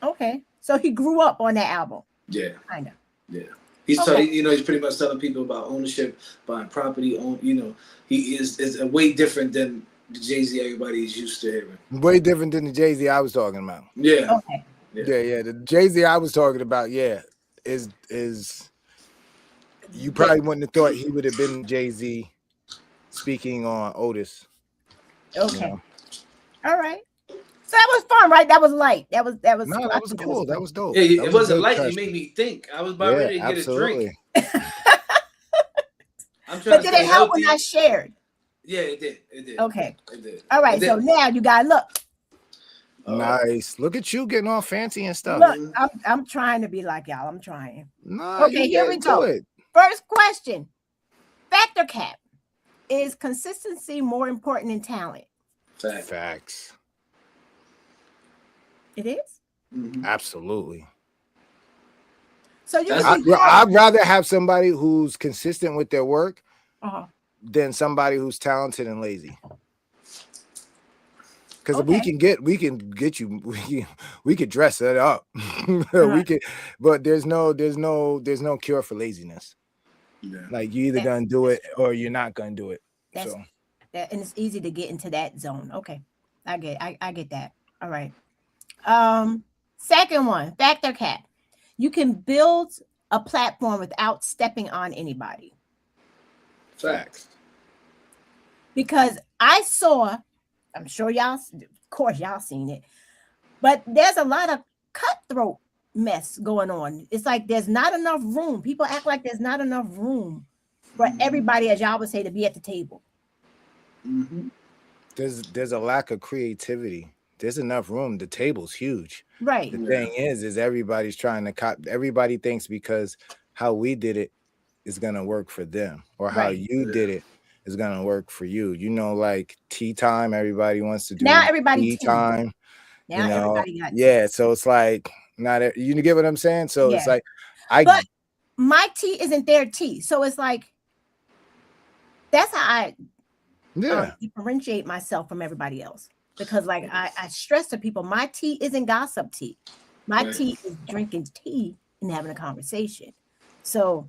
Okay, so he grew up on that album. Yeah, kind of. Yeah, he's telling, you know, he's pretty much telling people about ownership, buying property. You know, he is way different than the Jay-Z everybody's used to hearing. Way different than the Jay-Z I was talking about. Yeah. Okay. Yeah. The Jay-Z I was talking about, is you probably wouldn't have thought he would have been Jay-Z speaking on Otis. Okay. You know? All right. So that was fun, right? That was light. That was No, that was cool. That was dope. Yeah, it wasn't light. Question. You made me think. I was about ready to get a drink. I'm trying but to did it help when I shared? Yeah, it did. It did. Okay. It did. All right. So now you got look. Nice. Look at you getting all fancy and stuff. Look, I'm trying to be like y'all. I'm trying. No, okay, here we go. First question. Factor cap. Is consistency more important than talent? Facts. It is? Mm-hmm. Absolutely. So you I'd rather have somebody who's consistent with their work than somebody who's talented and lazy. Because we can get you, we could dress it up. We could, but there's no cure for laziness. Yeah. Like you either gonna do it or you're not gonna do it. And it's easy to get into that zone. Okay, I get that. All right. Second one, factor cap. You can build a platform without stepping on anybody. Facts. Because I saw, I'm sure y'all, of course y'all seen it, but there's a lot of cutthroat mess going on. It's like there's not enough room. People act like there's not enough room for everybody, as y'all would say, to be at the table. Mm-hmm. There's a lack of creativity. There's enough room. The table's huge. Right. The thing is everybody's trying to everybody thinks because how we did it is gonna work for them, or how you did it is gonna work for you. You know, like tea time, everybody wants to do now everybody tea time. Now everybody got tea. So it's like not you get what I'm saying? So it's like but my tea isn't their tea. So it's like that's how I differentiate myself from everybody else. Because like I stress to people, my tea isn't gossip tea. My tea is drinking tea and having a conversation. So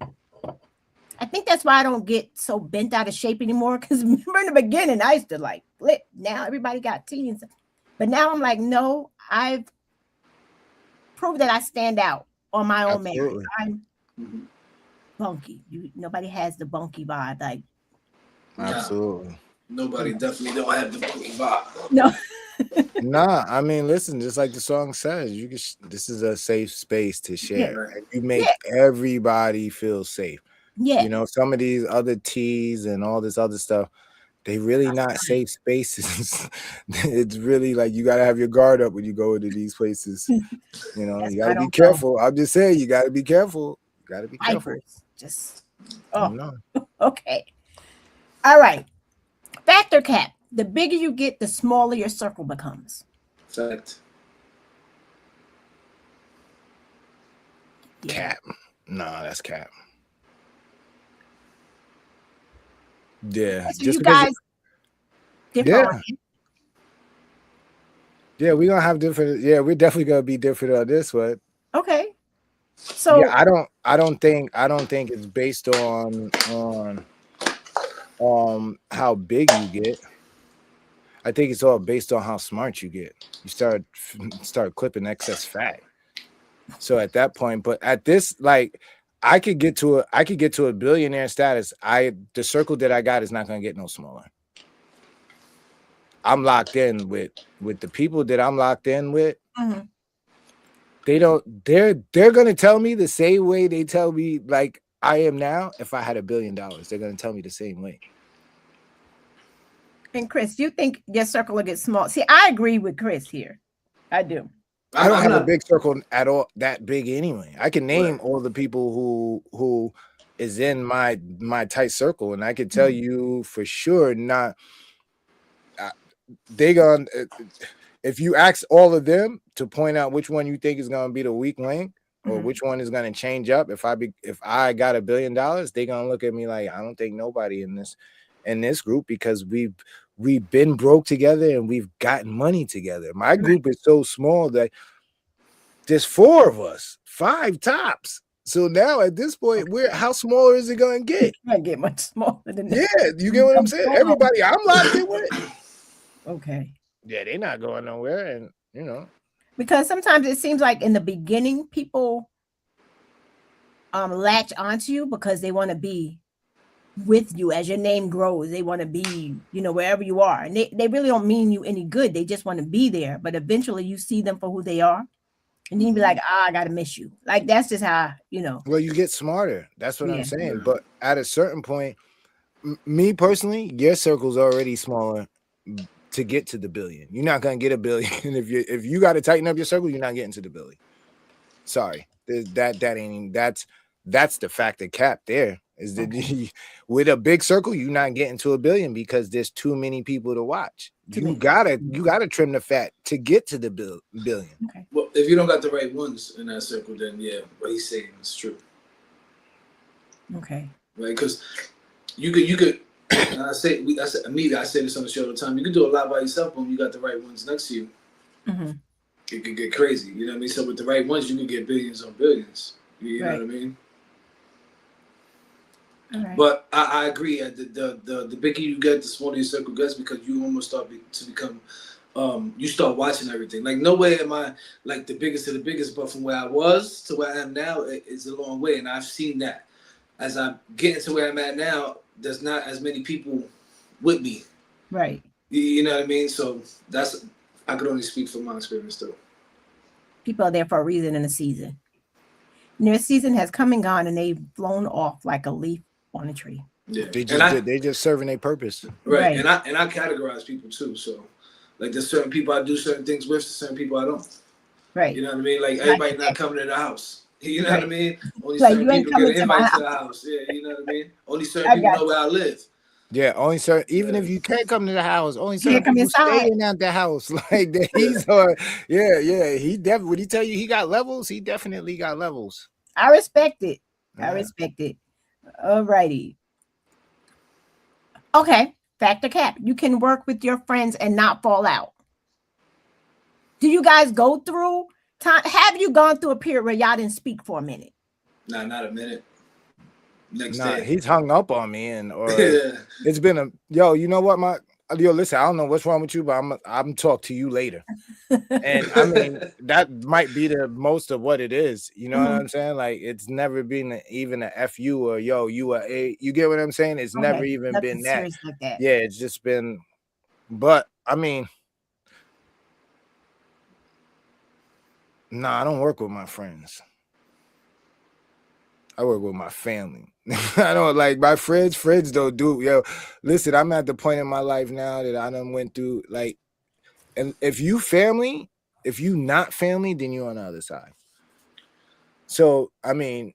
I think that's why I don't get so bent out of shape anymore. Because remember in the beginning, I used to like flip. Now everybody got tea and stuff. But now I'm like, no, I've proved that I stand out on my own merit. I'm Bunky. Nobody has the Bunky vibe. Like absolutely. Nobody definitely don't have the Bunky vibe. No. Nah, I mean, listen, just like the song says, this is a safe space to share. And you make everybody feel safe. Yeah. You know, some of these other teas and all this other stuff, they really not safe spaces. It's really like you gotta have your guard up when you go into these places. You know, you gotta be careful. I'm just saying, you gotta be careful. You gotta be careful. Just okay. All right. Factor cap. The bigger you get, the smaller your circle becomes. Fact. Cap. Nah, that's cap. Yeah. So just you guys different. Yeah, we're gonna have different. Yeah, we're definitely gonna be different on this one. Okay. So yeah, I don't think it's based on how big you get. I think it's all based on how smart you get. You start clipping excess fat. So at that point, but at this, like, I could get to a billionaire status. The circle that I got is not gonna get no smaller. I'm locked in with the people that I'm locked in with. They're gonna tell me the same way they tell me like I am now. If I had $1 billion, they're gonna tell me the same way. And Chris, you think your circle will get small? See, I agree with Chris here. I do. I don't have a big circle at all, that big anyway. I can name all the people who is in my tight circle, and I can tell you for sure not. They gonna if you ask all of them to point out which one you think is gonna be the weak link or which one is gonna change up. If I got $1 billion, they gonna look at me like I don't think nobody in this group because we've been broke together and we've gotten money together. My group is so small that there's 4 of us, 5 tops. So now at this point, how smaller is it gonna get? It can't get much smaller than that. Yeah, you get what I'm saying? Everybody I'm locked in with. Okay. Yeah, they're not going nowhere, and you know. Because sometimes it seems like in the beginning, people latch onto you because they want to be with you as your name grows. They want to be, wherever you are. And they really don't mean you any good. They just want to be there. But eventually you see them for who they are. And then you be like, I gotta miss you. Like that's just how, Well, you get smarter. That's what I'm saying. But at a certain point, me personally, your circle's already smaller to get to the billion. You're not gonna get $1 billion. if you got to tighten up your circle, you're not getting to the billion. Sorry, that's the fact of cap. There is that with a big circle, you're not getting to $1 billion because there's too many people to watch. You gotta trim the fat to get to the billion. Okay. Well, if you don't got the right ones in that circle, then what he's saying is true. Okay. Right, because you could. And I say this on the show all the time. You can do a lot by yourself, but when you got the right ones next to you, it could get crazy. You know what I mean? So with the right ones, you can get billions on billions. You know what I mean? All right. But I agree. The bigger you get, the smaller your circle gets because you almost start to become. You start watching everything. Like no way am I like the biggest of the biggest, but from where I was to where I am now, it's a long way, and I've seen that. As I get into where I'm at now, there's not as many people with me. Right. You know what I mean? So I could only speak from my experience though. People are there for a reason in a season. And their season has come and gone and they've blown off like a leaf on a tree. Yeah. They just serving their purpose. Right. And I categorize people too. So like there's certain people I do certain things with, certain people I don't. Right. You know what I mean? Like everybody not coming to the house. You know what I mean? Only certain people get an invite to the house. Yeah, you know what I mean? Only certain people know where I live. Yeah, only certain. Even if you can't come to the house, only certain people staying at the house. Like he's, he definitely. Would he tell you he got levels? He definitely got levels. I respect it. I respect it. All righty. Okay, fact or cap? You can work with your friends and not fall out. Do you guys go through time? Have you gone through a period where y'all didn't speak for a minute? Nah, not a minute. Next day. He's hung up on me, it's been you know what, listen, I don't know what's wrong with you, but I'm talk to you later. And I mean that might be the most of what it is. You know what I'm saying? Like it's never been even a FU or you are a. You get what I'm saying? It's never even been that. Like that. Yeah, it's just been. But I mean. Nah, I don't work with my friends. I work with my family. I don't like my friends. Friends don't do. Listen, I'm at the point in my life now that I done went through. Like, and if you not family, then you're on the other side. So I mean,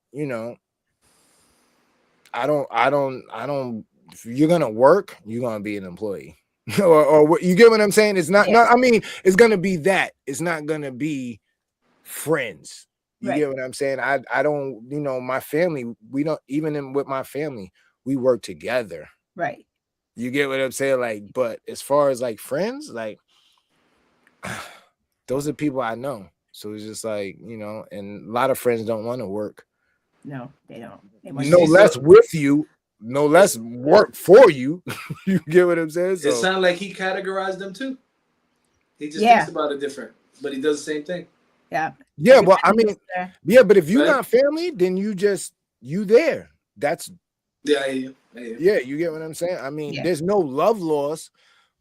I don't. If you're gonna work, you're gonna be an employee, or you get what I'm saying? It's not. I mean, it's gonna be that. It's not gonna be friends. You get what I'm saying? I don't, my family, we don't, even with my family, we work together. Right. You get what I'm saying? Like, but as far as like friends, like those are people I know. So it's just like, and a lot of friends don't want to work. No, they don't. No less with you, no less work for you. You get what I'm saying? So, it sounds like he categorized them too. He just thinks about it different, but he does the same thing. Yeah, but I mean, but if you're not family, then you there. That's Yeah, you get what I'm saying? I mean, there's no love loss,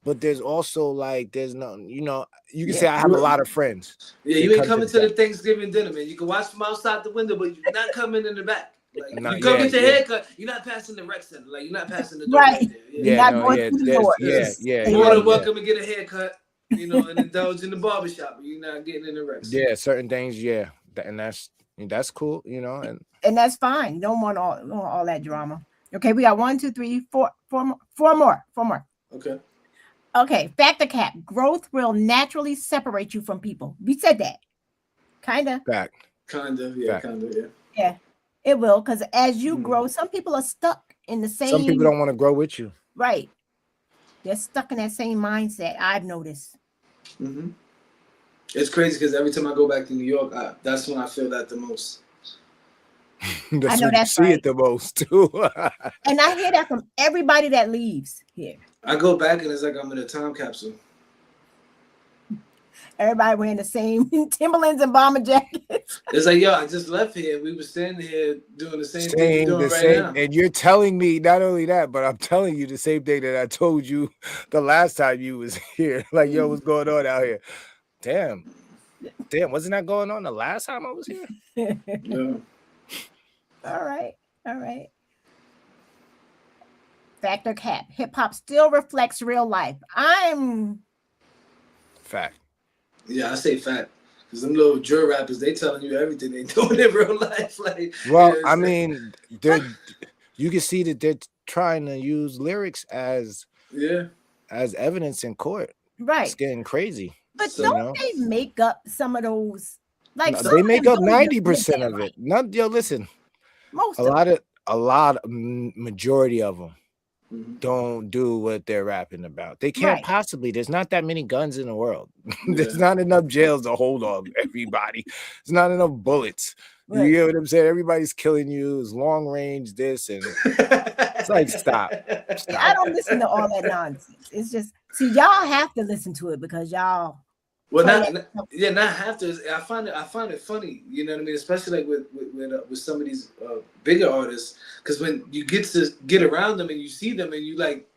but there's also like there's no, you know, you can Yeah. say I have a lot of friends. Yeah, that you ain't come coming to the that. Thanksgiving dinner, man. You can watch from outside the window, but you're not coming in the back. Like Not you come yet, get your yeah. haircut, you're not passing the rec center. Like you're not passing the door Right. right there. You're Yeah, not no, going yeah, through the there's, door. yeah, More than yeah. welcome to get a haircut, you know, and indulge in the barbershop. But you're not getting in the rec center. Yeah, certain things, yeah, and that's cool, you know, And that's fine. You don't want all that drama. Okay, we got 1, 2, 3, 4 more. Okay. Okay, factor cap. Growth will naturally separate you from people. We said that. Kinda. fact. Kind of, yeah, kind of, yeah. Yeah, it will, because as you grow, some people are stuck in the same. Some people don't want to grow with you. Right. They're stuck in that same mindset. I've noticed. Mm-hmm. It's crazy because every time I go back to New York, that's when I feel that the most. That's I know when that's you see right. it the most too. And I hear that from everybody that leaves here. I go back and it's like I'm in a time capsule. Everybody wearing the same Timberlands and bomber jackets. It's like, yo, I just left here. We were standing here doing the same thing we're doing right now. And you're telling me not only that, but I'm telling you the same thing that I told you the last time you was here. Like, yo, what's going on out here? Damn, wasn't that going on the last time I was here? Yeah. All right. Factor cap. Hip hop still reflects real life. Fact. Yeah, I say fact. Because them little drill rappers, they telling you everything they doing in real life. Like, well, you know I mean, you can see that they're trying to use lyrics as evidence in court. Right. It's getting crazy. But don't they make up some of those? Like no, they make up 90% of it. Not listen. Most a lot of majority of them don't do what they're rapping about. They can't possibly. There's not that many guns in the world. There's not enough jails to hold on everybody. There's not enough bullets. You get what I'm saying? Everybody's killing you. It's long range. This and it's like stop. I don't listen to all that nonsense. It's just y'all have to listen to it because y'all. Well, not have to. I find it funny. You know what I mean? Especially like with some of these bigger artists, because when you get around them and you see them and you like,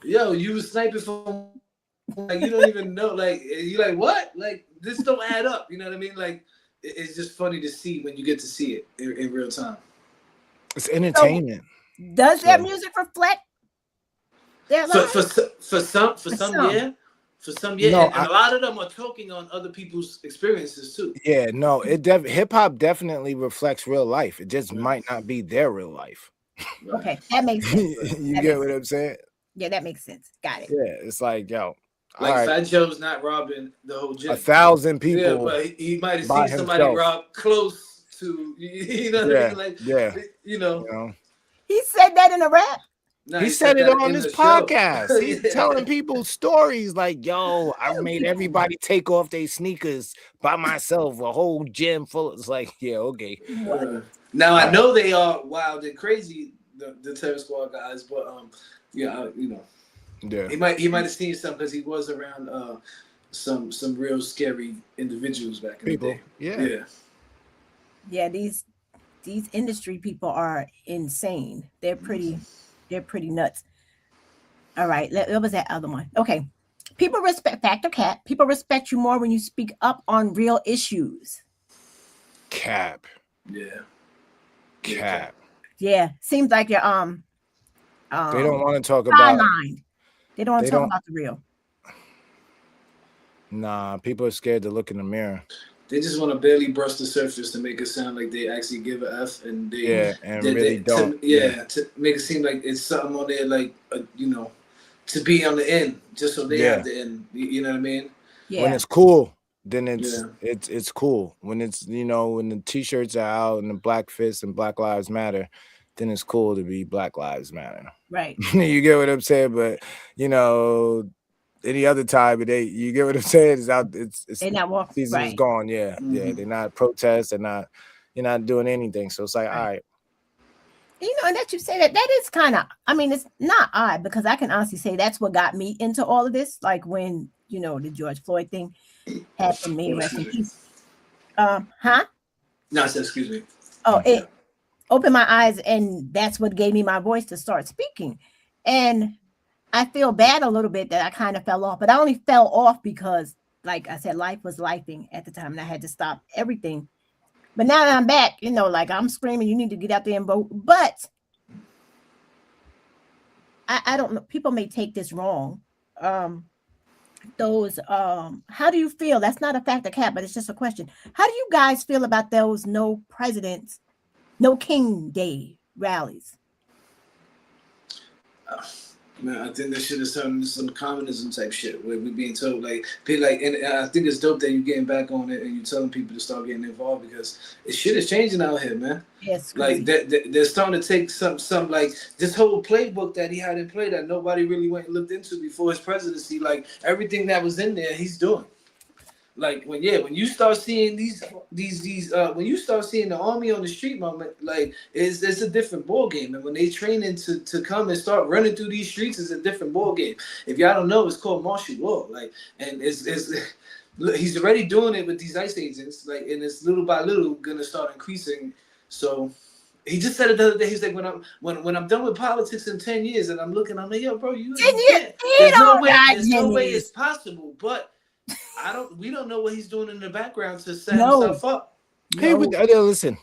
yo, you was sniping from like you don't even know. Like you like what? Like this don't add up. You know what I mean? Like it's just funny to see when you get to see it in real time. It's entertainment. So, does their music reflect their life? For some, yeah. For some, yeah, and a lot of them are talking on other people's experiences too. Yeah, no, hip hop definitely reflects real life. It just might not be their real life. Okay, that makes sense. You get what I'm saying? Yeah, that makes sense. Got it. Yeah, it's like, yo, like Fat Joe's not robbing the whole gym. 1,000 people. Yeah, but he might have seen somebody rob close to, you know what I mean? Like, you know. He said that in a rap. No, he said it on his podcast. He's telling people stories like, yo, I made everybody take off their sneakers by myself, a whole gym full of, it's like, yeah, okay. Now I know they are wild and crazy, the Terror Squad guys, but you know. Yeah. He might have seen some because he was around some real scary individuals back in the day. Yeah. Yeah, these industry people are insane. They're pretty nuts. All right, what was that other one? Okay. People respect factor cap. People respect you more when you speak up on real issues. Cap. Yeah. Cap. Yeah. Seems like you're they don't want to talk about they don't want to talk about the real. Nah, people are scared to look in the mirror. They just want to barely brush the surface to make it sound like they actually give a F, and they don't. To make it seem like it's something on there, like to be on the end, just so they have the end. You know what I mean? Yeah. When it's cool, then it's cool. When it's when the t-shirts are out and the Black Fist and Black Lives Matter, then it's cool to be Black Lives Matter. Right. You get what I'm saying? But any other time, you get what I'm saying? It's out. It's they're not walking. Season is gone. Yeah, They're not protest. You're not doing anything. So it's like, all right. And that you say that is kind of. I mean, it's not odd because I can honestly say that's what got me into all of this. Like when the George Floyd thing happened. May rest in peace. No, I said excuse me. Oh, it opened my eyes, and that's what gave me my voice to start speaking. And I feel bad a little bit that I kind of fell off, but I only fell off because, like I said, life was lifing at the time, and I had to stop everything. But now that I'm back, you know, like I'm screaming, you need to get out there and vote. But I don't know. People may take this wrong. How do you feel? That's not a fact of cap, but it's just a question. How do you guys feel about those no presidents, no King Day rallies? Man, I think that shit is some communism type shit where we're being told like, and I think it's dope that you're getting back on it and you're telling people to start getting involved because shit is changing out here, man. Yes, like they're starting to take some like this whole playbook that he had in play that nobody really went and looked into before his presidency. Like everything that was in there, he's doing. Like when you start seeing these when you start seeing the army on the street moment, like it's a different ball game. And when they training to come and start running through these streets, it's a different ball game. If y'all don't know, it's called martial law. Like, and it's he's already doing it with these ICE agents. Like, and it's little by little gonna start increasing. So he just said it the other day. He's like, when I'm done with politics in 10 years, and I'm looking, I'm like, yo, bro, 10 years. There's no way it's possible, but. We don't know what he's doing in the background to set himself up. Hey, listen,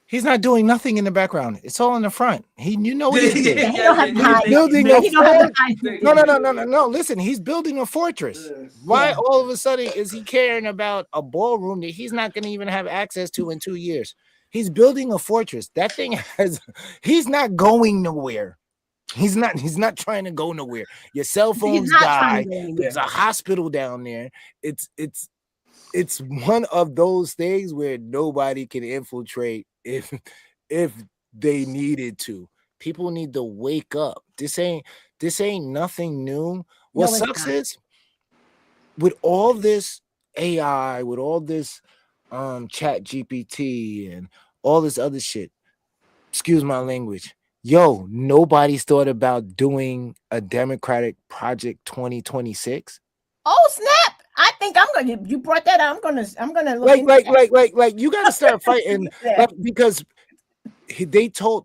he's not doing nothing in the background. It's all in the front. You know what he's doing. He's building a fortress. No. Listen, he's building a fortress. Why all of a sudden is he caring about a ballroom that he's not going to even have access to in 2 years? He's building a fortress. That thing he's not going nowhere. He's not trying to go nowhere. Your cell phones die. There's a hospital down there. It's one of those things where nobody can infiltrate if they needed to. People need to wake up. This ain't nothing new. What sucks is with all this AI, with all this chat GPT and all this other shit, excuse my language. Yo, nobody's thought about doing a Democratic Project 2026. Oh snap! I think you brought that up. I'm gonna look like you gotta start fighting because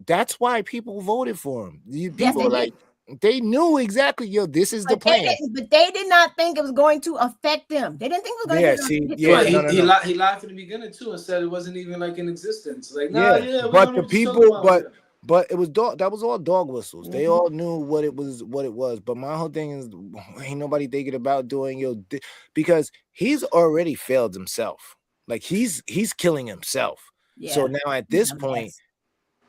that's why people voted for him. They knew exactly, yo, this is the plan. But they did not think it was going to affect them. They didn't think it was going to. He lied from the beginning too and said it wasn't even like in existence. Like, but the people, but it was that was all dog whistles. They all knew what it was. But my whole thing is, ain't nobody thinking about doing because he's already failed himself. Like he's killing himself. Yeah. So now at this point,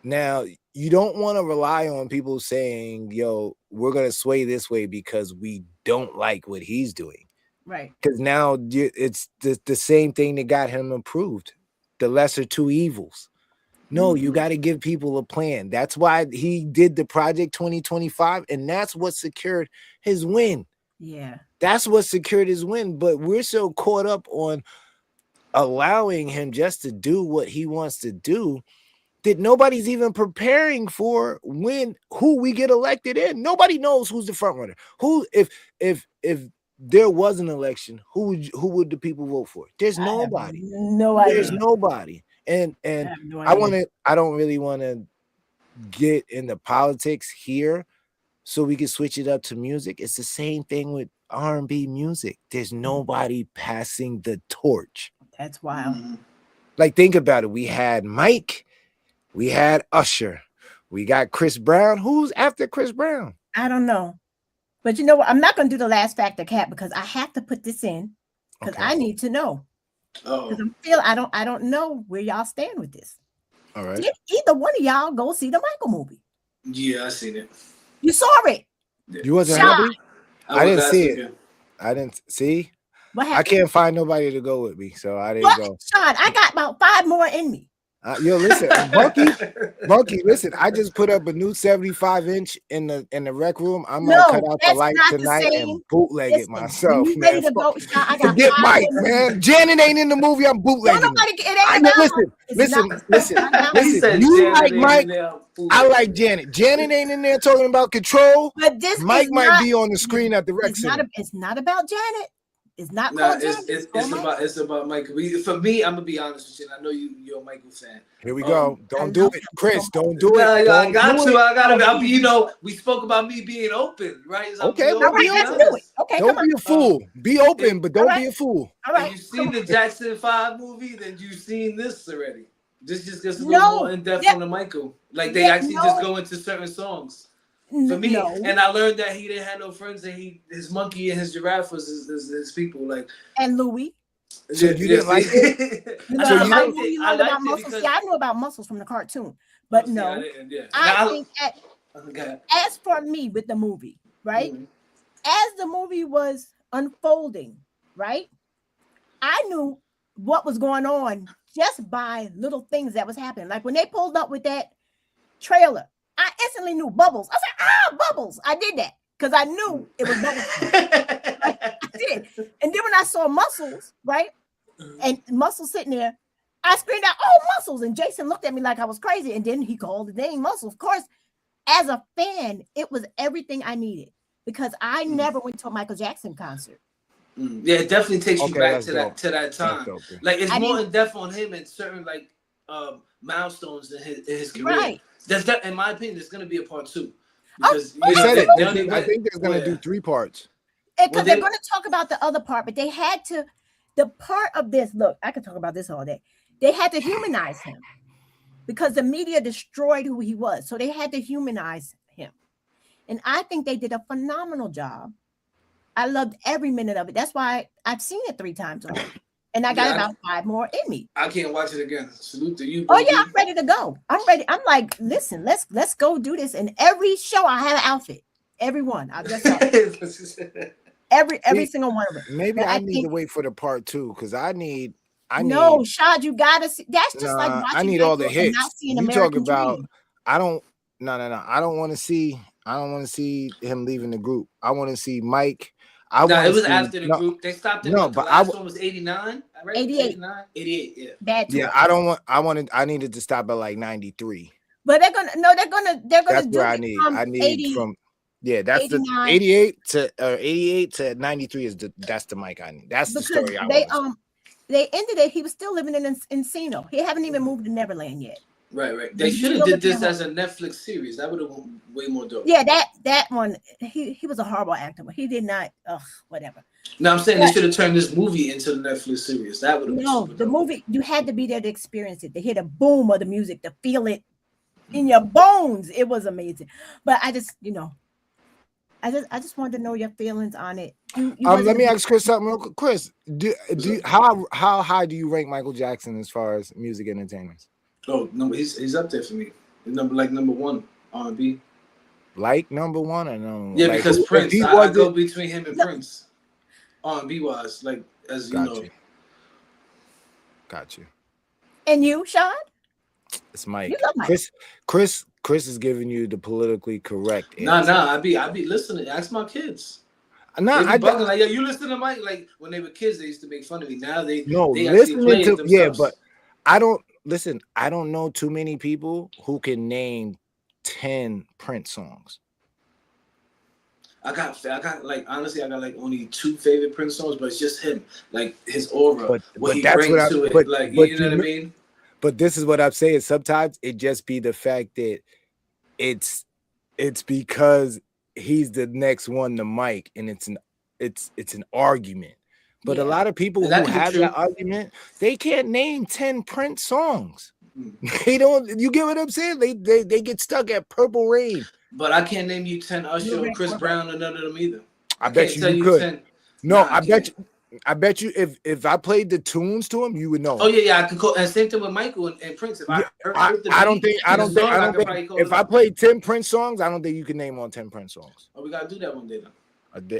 now you don't want to rely on people saying, "Yo, we're gonna sway this way because we don't like what he's doing." Right. Because now it's the same thing that got him approved. The lesser two evils. No, you got to give people a plan. That's why he did the Project 2025, and that's what secured his win. Yeah. That's what secured his win. But we're so caught up on allowing him just to do what he wants to do that nobody's even preparing for who we get elected in. Nobody knows who's the front runner. Who, if there was an election, who would the people vote for? There's nobody. No idea. There's nobody. And I don't really want to get into politics here, so we can switch it up to music. It's the same thing with R&B music. There's nobody passing the torch. That's wild. Like, think about it. We had Mike, we had Usher, we got Chris Brown. Who's after Chris Brown? I don't know, but you know what? I'm not going to do the last factor, Cat, because I have to put this in because I need to know. Because I don't know where y'all stand with this. All right. Did either one of y'all go see the Michael movie? Yeah, I seen it. You saw it. You wasn't happy? I didn't see it. I didn't see. I can't find nobody to go with me, so I didn't go. Sean, I got about 5 more in me. Yo, listen, Bunky, listen. I just put up a new 75-inch in the rec room. I'm gonna cut out the light tonight and bootleg it myself. You ready to go? I got Forget Mike, man. Janet ain't in the movie. I'm bootlegging. Listen. You like Mike? I like Janet. Janet ain't in there talking about control. But this Mike might be on the screen at the rec center. It's not about Janet. It's not Nah, called Janet. it's about Michael. For me, I'm gonna be honest with you. And I know you're a Michael fan. Here we go. Don't do it, Chris. Don't do it. I gotta be. You know, we spoke about me being open, right? So okay, well, be let's do it. Okay, don't be a fool. Be open, but don't be a fool. All right. If you've seen the Jackson 5 movie, then you've seen this already. This just gets a little more in depth on the Michael. Like they actually just go into certain songs. For me, and I learned that he didn't have no friends, and his monkey and his giraffe was his people. Like and Louis. So you didn't like it? I liked it because I knew about Muscles from the cartoon, but no. I think as for me with the movie, right? As the movie was unfolding, right? I knew what was going on just by little things that was happening. Like when they pulled up with that trailer, I instantly knew Bubbles. I said, Bubbles. I did that because I knew it was Bubbles. I did. And then when I saw Muscles, right? And Muscles sitting there, I screamed out, "Oh, Muscles!" And Jason looked at me like I was crazy. And then he called the name Muscles. Of course, as a fan, it was everything I needed because I never went to a Michael Jackson concert. Yeah, it definitely takes you back to that time. Like it's more in depth on him and certain like milestones in his career. Right. In my opinion, there's gonna be a part 2. Because I think they're gonna do 3 parts. Because they're gonna talk about the other part, but they had to. The part of this, look, I could talk about this all day. They had to humanize him because the media destroyed who he was. So they had to humanize him. And I think they did a phenomenal job. I loved every minute of it. That's why I've seen it 3 times already. And I got about 5 more in me. I can't watch it again. Salute to you. Oh yeah, I'm ready to go. I'm ready. I'm like, listen, let's go do this. And every show I have an outfit. Every one. I just every single one of them. Maybe I need to wait for the part 2 because I need. Shad, you gotta see. That's just like watching. I need all the hits. You talk about. I don't. No. I don't want to see. I don't want to see him leaving the group. I want to see Mike. It was after the group. They stopped it. No, but the last one was 89. Right? 88. 88. Yeah. Bad tour. Yeah, I needed to stop at like 93. But they're gonna That's do where I need. I need 80, from. Yeah, that's 89. The 88 to 93 is that's the mic I need. That's the story I want. They ended it. He was still living in Encino. He haven't even moved to Neverland yet. Right. They should have did this as a Netflix series. That would have been way more dope. Yeah, that one. He was a horrible actor, but he did not. Whatever. No, I'm saying they should have turned this movie into the Netflix series. That would have been the movie. You had to be there to experience it, to hear the boom of the music, to feel it in your bones. It was amazing. But I just I just wanted to know your feelings on it. Let me ask Chris something. Chris, how high do you rank Michael Jackson as far as music entertainers? Oh no, he's up there for me. Number 1 R&B. Like number 1 or no? Yeah, like, because Prince. I go between him and Prince. R&B wise, like as you know. Got you. And you, Shad? It's Mike. Chris is giving you the politically correct answer. I be listening. Ask my kids. I don't like, yo, you listen to Mike. Like when they were kids, they used to make fun of me. Now they actually play it themselves. Yeah, but I don't know too many people who can name 10 Prince songs. I got like honestly, I got like only 2 favorite Prince songs, but it's just him, like his aura, what he brings to it. Like you know what I mean. But this is what I'm saying. Sometimes it just be the fact that it's because he's the next one to Mike, and it's an argument. But a lot of people who have that argument, they can't name 10 Prince songs. They don't. You get what I'm saying? They get stuck at Purple Rain. But I can't name you 10 Usher or Chris Brown or none of them either. I bet you could. 10. No, I bet you if I played the tunes to him, you would know. Oh yeah, I could call. And same thing with Michael and Prince. If I don't think if I played 10 Prince songs, I don't think you can name on 10 Prince songs. Oh, we gotta do that one day then.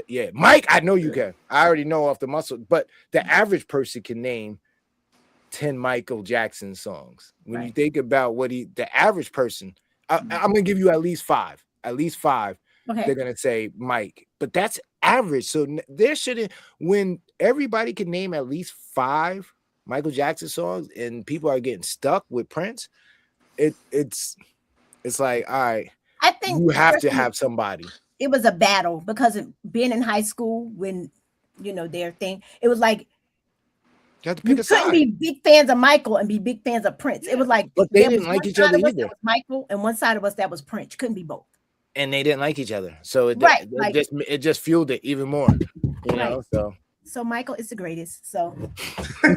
Yeah, Mike, I know you can. I already know off the muscle, but the average person can name 10 Michael Jackson songs. When you think about the average person, I'm gonna give you at least five. Okay. They're gonna say Mike, but that's average. So there shouldn't, when everybody can name at least 5 Michael Jackson songs and people are getting stuck with Prince, it's like, all right, I think you have to have somebody. It was a battle because being in high school when their thing. It was like You have to you pick a couldn't side. be big fans of Michael and be big fans of Prince. It was like But they there didn't was like one each side other of us either. that was Michael and one side of us that was Prince. Couldn't be both. And they didn't like each other. So it just fueled it even more. You know, so Michael is the greatest. So so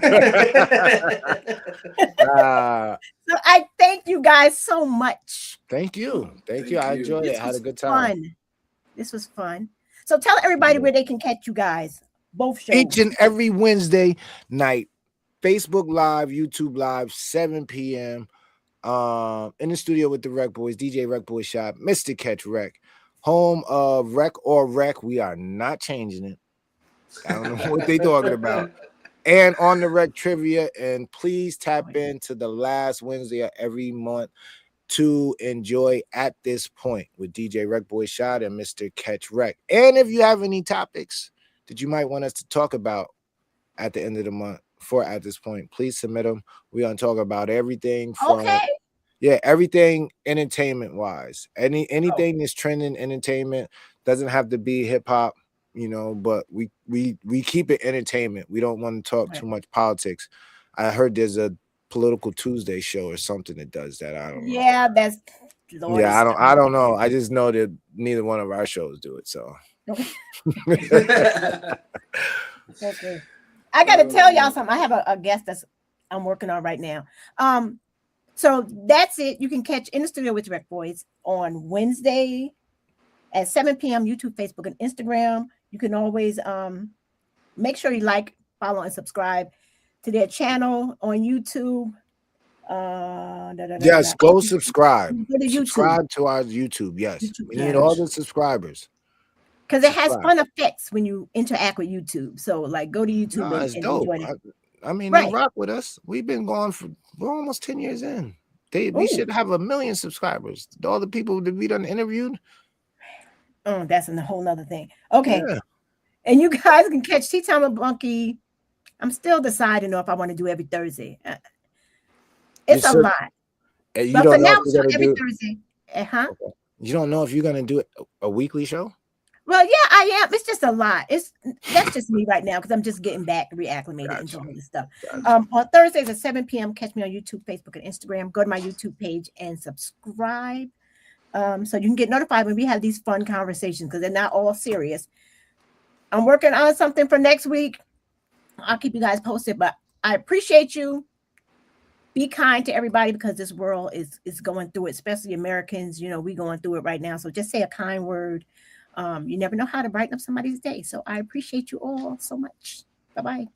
I thank you guys so much. Thank you. I enjoyed it. I had a good time. This was fun. So tell everybody where they can catch you guys. Both shows. Each and every Wednesday night, Facebook Live, YouTube Live, 7 p.m. In the studio with the REC Boys, DJ REC Boy Shad, Mr. Catch Rec, home of Rec or Rec. We are not changing it. I don't know what they talking about. And on the Rec Trivia, and please tap into the last Wednesday of every month to enjoy At This Point with DJ REC Boy Shad and Mr. Catch Rec. And if you have any topics that you might want us to talk about at the end of the month for At This Point, please submit them. We're gonna talk about everything from everything entertainment wise. Anything that's trending entertainment. Doesn't have to be hip-hop, but we keep it entertainment. We don't want to talk too much politics. I heard there's a Political Tuesday show or something that does that. I don't know. Yeah, that's Lord, I don't know. I just know that neither one of our shows do it. So okay. I gotta tell y'all something. I have a guest I'm working on right now. So that's it. You can catch In the Studio with REC Boys on Wednesday at 7 p.m. YouTube, Facebook, and Instagram. You can always make sure you like, follow, and subscribe to their channel on YouTube. Yes, go subscribe. Subscribe to our YouTube. Yes, YouTube we need all the subscribers because it has fun effects when you interact with YouTube. So, like, go to YouTube and enjoy it. I mean, they rock with us. We've been going we're almost 10 years in. We should have 1 million subscribers. All the people that we done interviewed. Oh, that's a whole nother thing. Okay, and you guys can catch Tea Time with Bunky. I'm still deciding if I want to do every Thursday. It's a lot. You but don't for know now, if you're every do Thursday. Okay. You don't know if you're gonna do a weekly show? Well, yeah, I am. It's just a lot. That's just me right now because I'm just getting back reacclimated into all this stuff. On Thursdays at 7 p.m., catch me on YouTube, Facebook, and Instagram. Go to my YouTube page and subscribe. So you can get notified when we have these fun conversations because they're not all serious. I'm working on something for next week. I'll keep you guys posted, but I appreciate you. Be kind to everybody because this world is going through it, especially Americans. We going through it right now. So just say a kind word. You never know how to brighten up somebody's day. So I appreciate you all so much. Bye-bye.